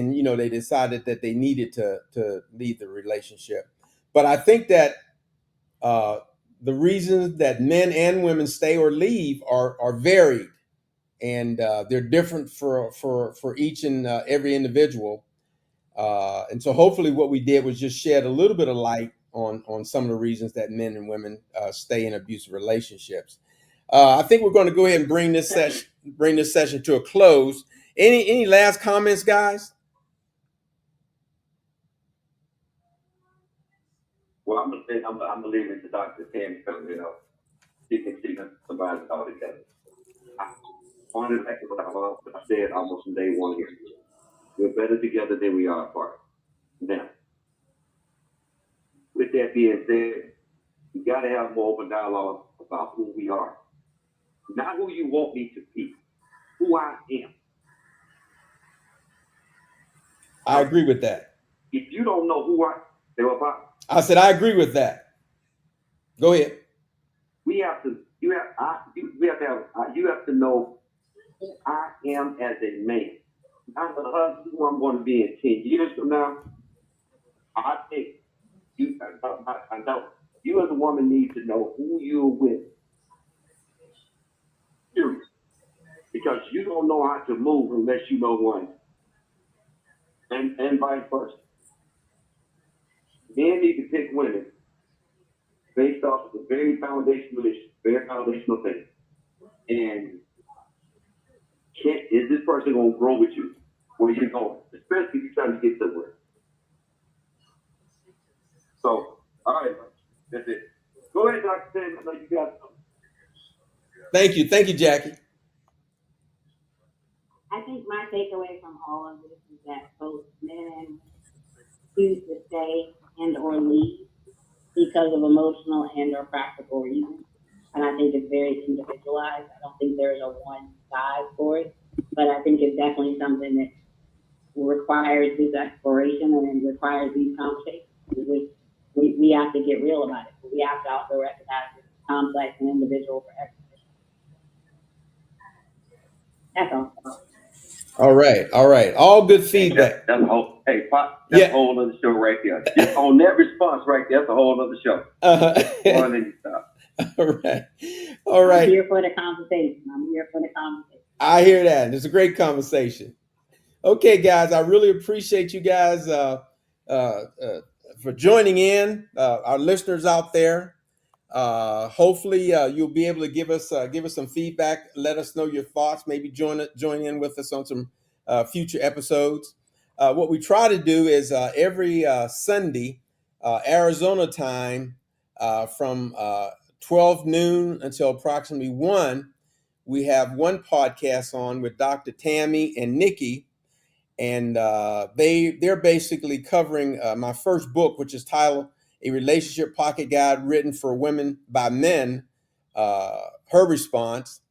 decided that they needed to leave the relationship. But I think that uh, the reasons that men and women stay or leave are varied, and they're different for each and every individual. And so hopefully what we did was just shed a little bit of light on some of the reasons that men and women stay in abusive relationships. I think we're going to go ahead and bring this session to a close. Any last comments, guys? Well, I'm gonna leave it to Dr. Tim because she can see somebody's all together. I wanted back to what I said almost from day one here. We're better together than we are apart. Now, with that being said, you got to have more open dialogue about who we are, not who you want me to be, who I am. I agree with that. If you don't know who about, I said I agree with that. Go ahead. we have to. You have to know who I am as a man. I'm the husband who I'm going to be in 10 years from now. I think I know you as a woman need to know who you're with. Period. Because you don't know how to move unless you know one. And vice versa. Men need to pick women based off of the very foundational issue, very foundational thing. And is this person going to grow with you where you're going? Especially if you're trying to get somewhere. So, all right, that's it. Go ahead, Dr. Sam. I know you got something. Thank you, Jackie. I think my takeaway from all of this is that both men and women choose to stay and or leave because of emotional and or practical reasons. And I think it's very individualized. I don't think there's a one size for it, but I think it's definitely something that requires this exploration and it requires these conversations. We have to get real about it. But we have to also recognize it's complex and individual for everyone. That's all. All right. All good feedback. That's a whole. Hey, Pop, that's a whole other show right there. Just on that response right there, that's a whole other show. All right. I'm here for the conversation. I hear that. It's a great conversation. Okay, guys, I really appreciate you guys for joining in. Our listeners out there. Hopefully, you'll be able to give us some feedback. Let us know your thoughts. Maybe join in with us on some future episodes. What we try to do is every Sunday, Arizona time, from 12 noon until approximately 1, we have one podcast on with Dr. Tammy and Nikki, and they're basically covering my first book, which is titled "A Relationship Pocket Guide Written for Women by Men." Her response,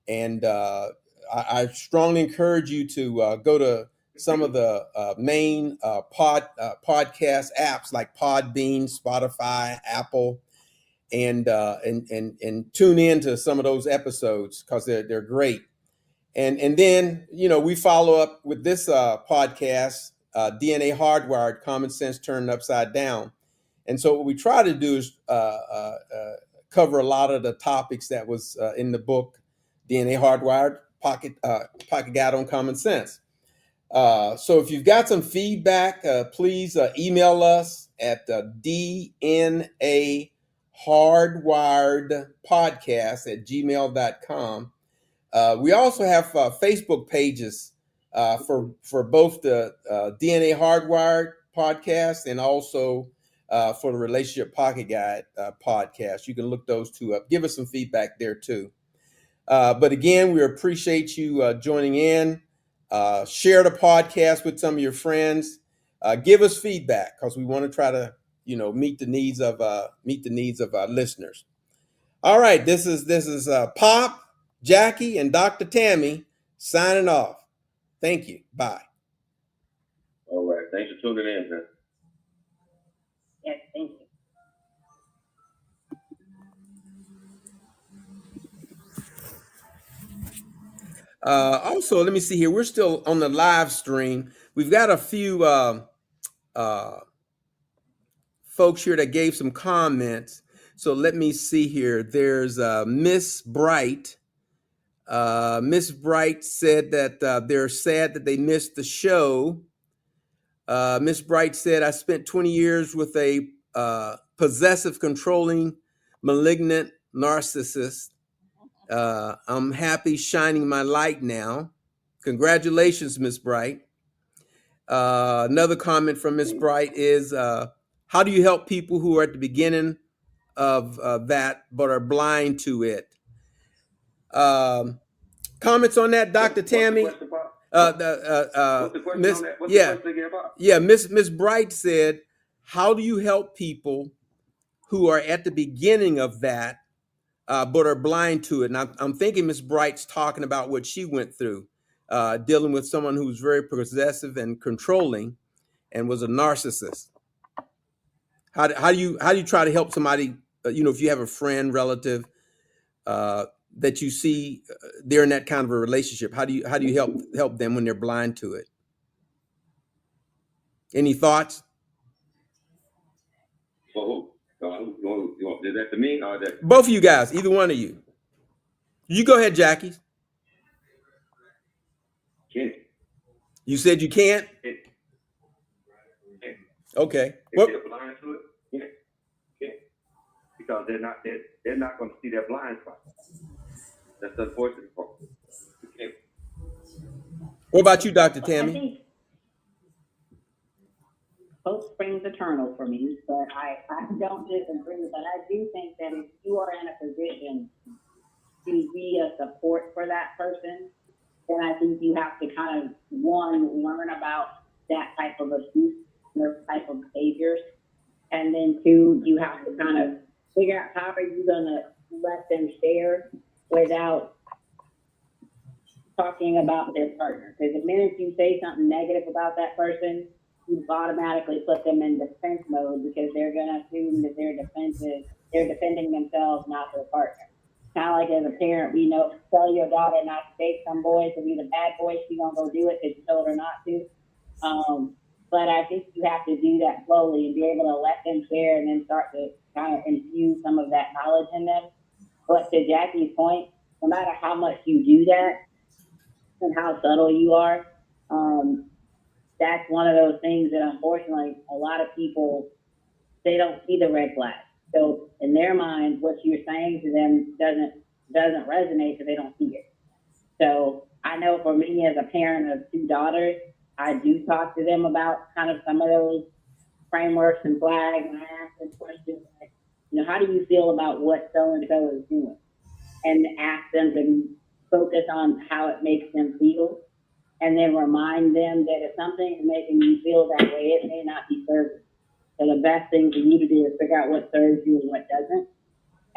and I strongly encourage you to go to some of the main podcast apps like Podbean, Spotify, Apple, and tune in to some of those episodes because they're great. And then we follow up with this podcast, DNA Hardwired: Common Sense Turned Upside Down. And so what we try to do is cover a lot of the topics that was in the book DNA Hardwired: Pocket Guide on Common Sense. So if you've got some feedback, please email us at DNA Hardwired Podcast at gmail.com. We also have Facebook pages for both the DNA Hardwired podcast and also for the Relationship Pocket Guide podcast. You can look those two up. Give us some feedback there too. But again, we appreciate you joining in. Share the podcast with some of your friends. Give us feedback because we want to try to meet the needs of our listeners. All right, this is Pop, Jackie, and Dr. Tammy signing off. Thank you. Bye. All right. Thanks for tuning in, man. Yes, thank you. Also, let me see here. We're still on the live stream. We've got a few folks here that gave some comments. So let me see here. There's Miss Bright. Miss Bright said that they're sad that they missed the show. Miss Bright said, I spent 20 years with a possessive, controlling, malignant narcissist. I'm happy shining my light now. Congratulations, Miss Bright. Another comment from Miss Bright is, how do you help people who are at the beginning of that but are blind to it? Comments on that, Dr. Tammy? What's the question on that? What's the question again about? Yeah, Miss Bright said, how do you help people who are at the beginning of that but are blind to it? And I'm thinking Miss Bright's talking about what she went through, dealing with someone who's very possessive and controlling and was a narcissist. How do you try to help somebody, if you have a friend, relative, that you see they're in that kind of a relationship? How do you help them when they're blind to it? Any thoughts? For who? Is that to me or that? Both of you guys, either one of you. You go ahead, Jackie. Can't. You said you can't? Okay. If they're blind to it, can't. Because they're not going to see their blind spot. That's the unfortunate part. You can't. What about you, Dr. I Tammy? think hope springs eternal for me, but I don't disagree. But I do think that if you are in a position to be a support for that person, then I think you have to kind of, one, learn about that type of abuse, those type of behaviors. And then two, you have to kind of figure out how are you going to let them share without talking about their partner. Because the minute you say something negative about that person, you automatically put them in defense mode because they're going to assume that they're defending themselves, not their partner. Kind of like as a parent, we know, tell your daughter not to date some boy to be the bad boy, she's going to go do it because you told her not to. But I think you have to do that slowly and be able to let them share and then start to kind of infuse some of that knowledge in them. But to Jackie's point, no matter how much you do that and how subtle you are, that's one of those things that unfortunately a lot of people, they don't see the red flag. So in their mind, what you're saying to them doesn't resonate because they don't see it. So I I know for me as a parent of two daughters, I do talk to them about kind of some of those frameworks and flags, and I ask them questions like, how do you feel about what so and so is doing? And ask them to focus on how it makes them feel, and then remind them that if something is making you feel that way, it may not be serving. So the best thing for you to do is figure out what serves you and what doesn't,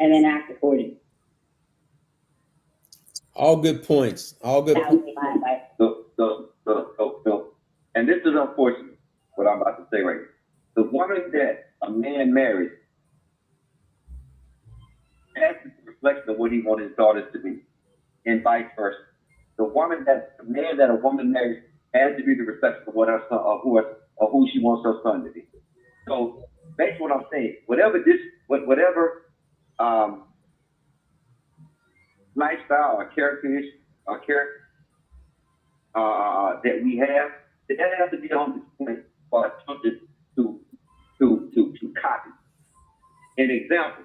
and then act accordingly. All good points. All good. That would be my advice. So, and this is unfortunate, what I'm about to say right here. The woman that a man marries has the reflection of what he wants his daughters to be, and vice versa. The man that a woman marries has to be the reflection of what her son, or who she wants her son to be. So that's what I'm saying. Whatever lifestyle or character that we have, that has to be on display for our children to copy. An example: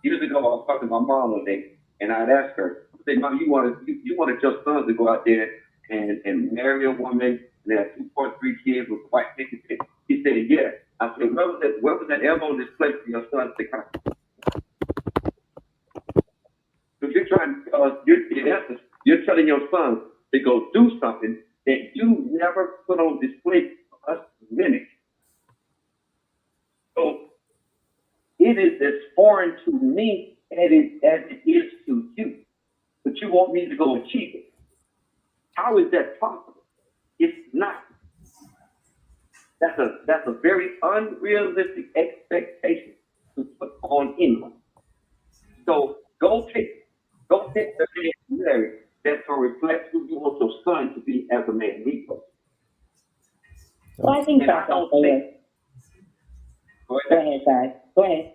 years ago, I was talking to my mom one day, and I'd ask her, I said, "Mom, you wanted your sons to go out there and marry a woman and have 2.3 kids with white pickets?" He said, "Yeah." I said, "Where was that ever on display for your sons to copy?" So you're trying, in essence, you're telling your sons to go do something that you never put on display for us to mimic. So it is as foreign to me as it is to you, but you want me to go achieve it. How is that possible? It's not. That's a very unrealistic expectation to put on anyone. So go pick the man you marry that will reflect who you want your son to be as a man. Well, I think that's all fair. Go ahead, sorry. Go ahead.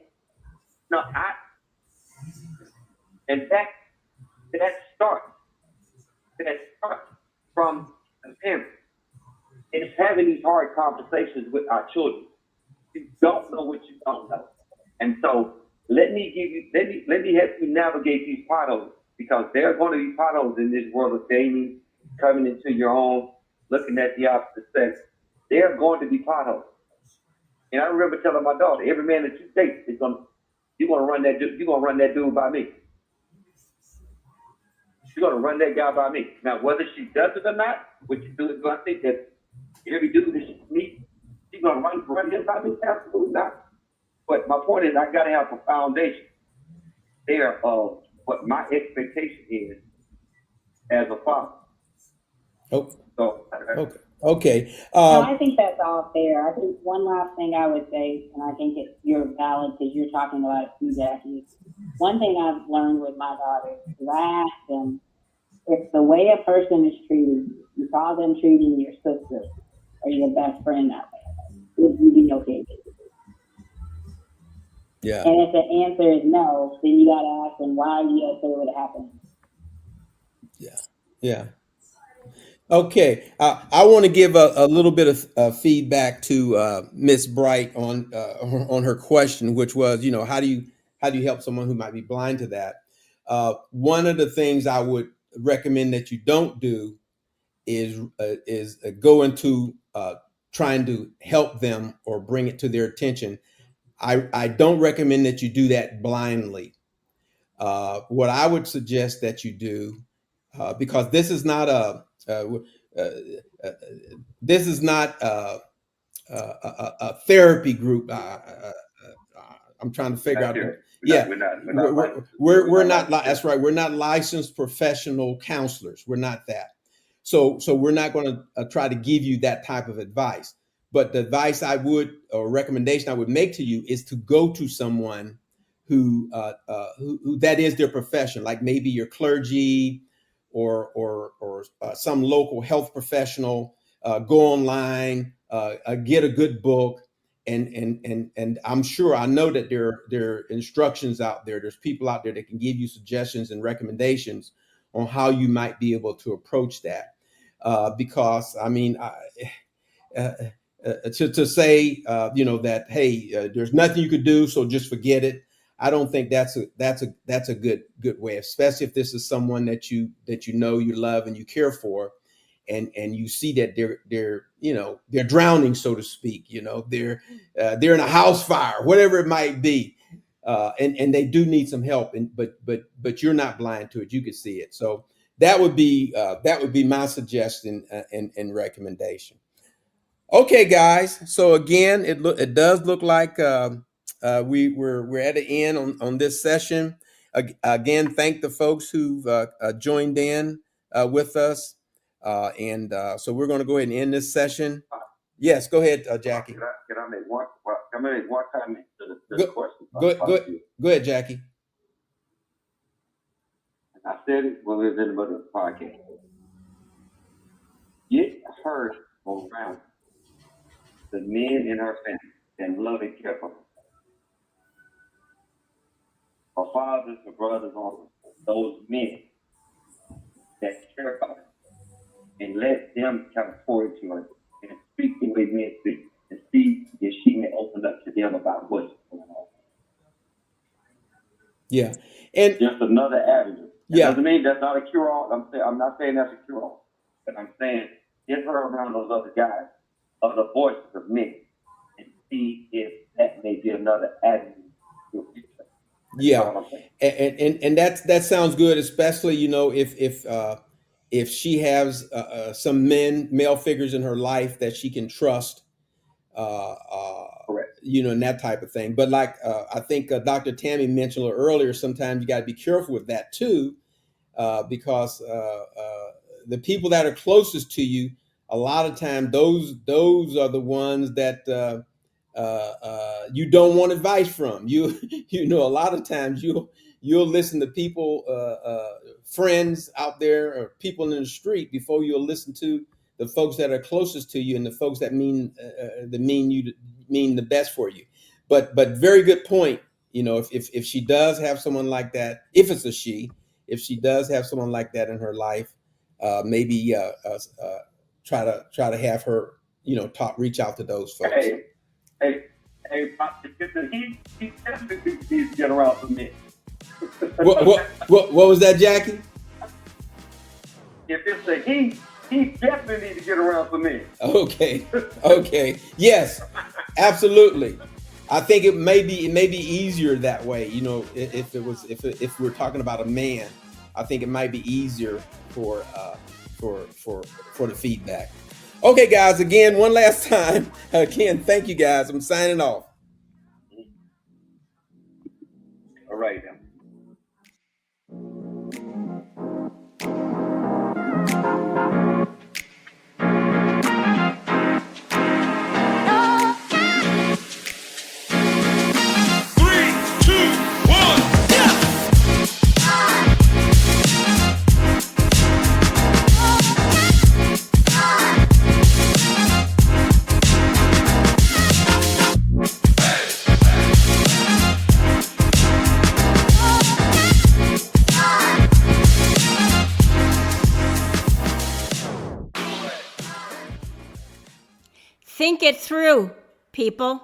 No, and that starts from the parents. It's having these hard conversations with our children. You don't know what you don't know. And so let me help you navigate these potholes, because there are going to be potholes in this world of dating, coming into your own, looking at the opposite sex. There are going to be potholes. And I remember telling my daughter, every man that you date you're gonna run that dude by me. You're gonna run that guy by me. Now, whether she does it or not, what you do is I think that every dude that she meets, she's gonna run him by me. Absolutely not. But my point is, I gotta have a foundation there of what my expectation is as a father. Oh, So, okay. No, I think that's all fair. I think one last thing I would say, and I think you're valid because you're talking about it too, Jackie. One thing I've learned with my daughters is I ask them, if the way a person is treating you saw them treating your sister or your best friend out there, would you be okay with it? Yeah. And if the answer is no, then you got to ask them, why are you okay with it happening? Yeah. Yeah. Okay, I want to give a little bit of feedback to Miss Bright on her question, which was, how do you help someone who might be blind to that? One of the things I would recommend that you don't do is go into trying to help them or bring it to their attention. I don't recommend that you do that blindly. What I would suggest that you do, because this is not this is not a therapy group. I'm trying to figure out. Yeah, we're not. That's right. We're not licensed professional counselors. We're not that. So we're not going to try to give you that type of advice. But the advice or recommendation I would make to you is to go to someone who that is their profession, like maybe your clergy or some local health professional. Go online, get a good book, and I'm sure, I know that there are instructions out there. There's people out there that can give you suggestions and recommendations on how you might be able to approach that. Because I mean, to say that, hey, there's nothing you could do, so just forget it. I don't think that's a good way, especially if this is someone that you know you love and you care for, and you see that they're drowning, so to speak. They're in a house fire, whatever it might be, and they do need some help. And but you're not blind to it; you can see it. So that would be my suggestion and recommendation. Okay, guys. So again, it does look like we're at the end on this session. Again, thank the folks who've joined in with us, and so we're going to go ahead and end this session. Yes, go ahead, Jackie. Can I make can I make one comment to the Go, question? go ahead, Jackie. I said it when we was in the middle of the podcast. Get her around the men in her family and love and care for her fathers, her brothers, uncles, those men that care about her, and let them kind of pour into her and speak the way men speak, and see if she may open up to them about what's going on. Yeah, and just another avenue. That yeah, doesn't mean that's not a cure-all. I'm not saying that's a cure-all, but I'm saying get her around those other guys, other voices of men, and see if that may be another avenue. yeah, and that sounds good, especially if she has some male figures in her life that she can trust, Correct. And that type of thing. But like I think Dr. Tammy mentioned a little earlier, sometimes you got to be careful with that too, because the people that are closest to you, a lot of time those are the ones that you don't want advice from. A lot of times you'll listen to people, friends out there or people in the street before you'll listen to the folks that are closest to you and the folks that mean the best for you. But very good point. If she does have someone like that, if it's a she, if she does have someone like that in her life, maybe try to have her, reach out to those folks. Hey, he definitely needs to get around some men. What was that, Jackie? If it's a he definitely needs to get around some men. Okay. Yes, absolutely. I think it may be easier that way. If we're talking about a man, I think it might be easier for the feedback. Okay, guys. Again, one last time. Again, thank you, guys. I'm signing off. All right, then. Think it through, people.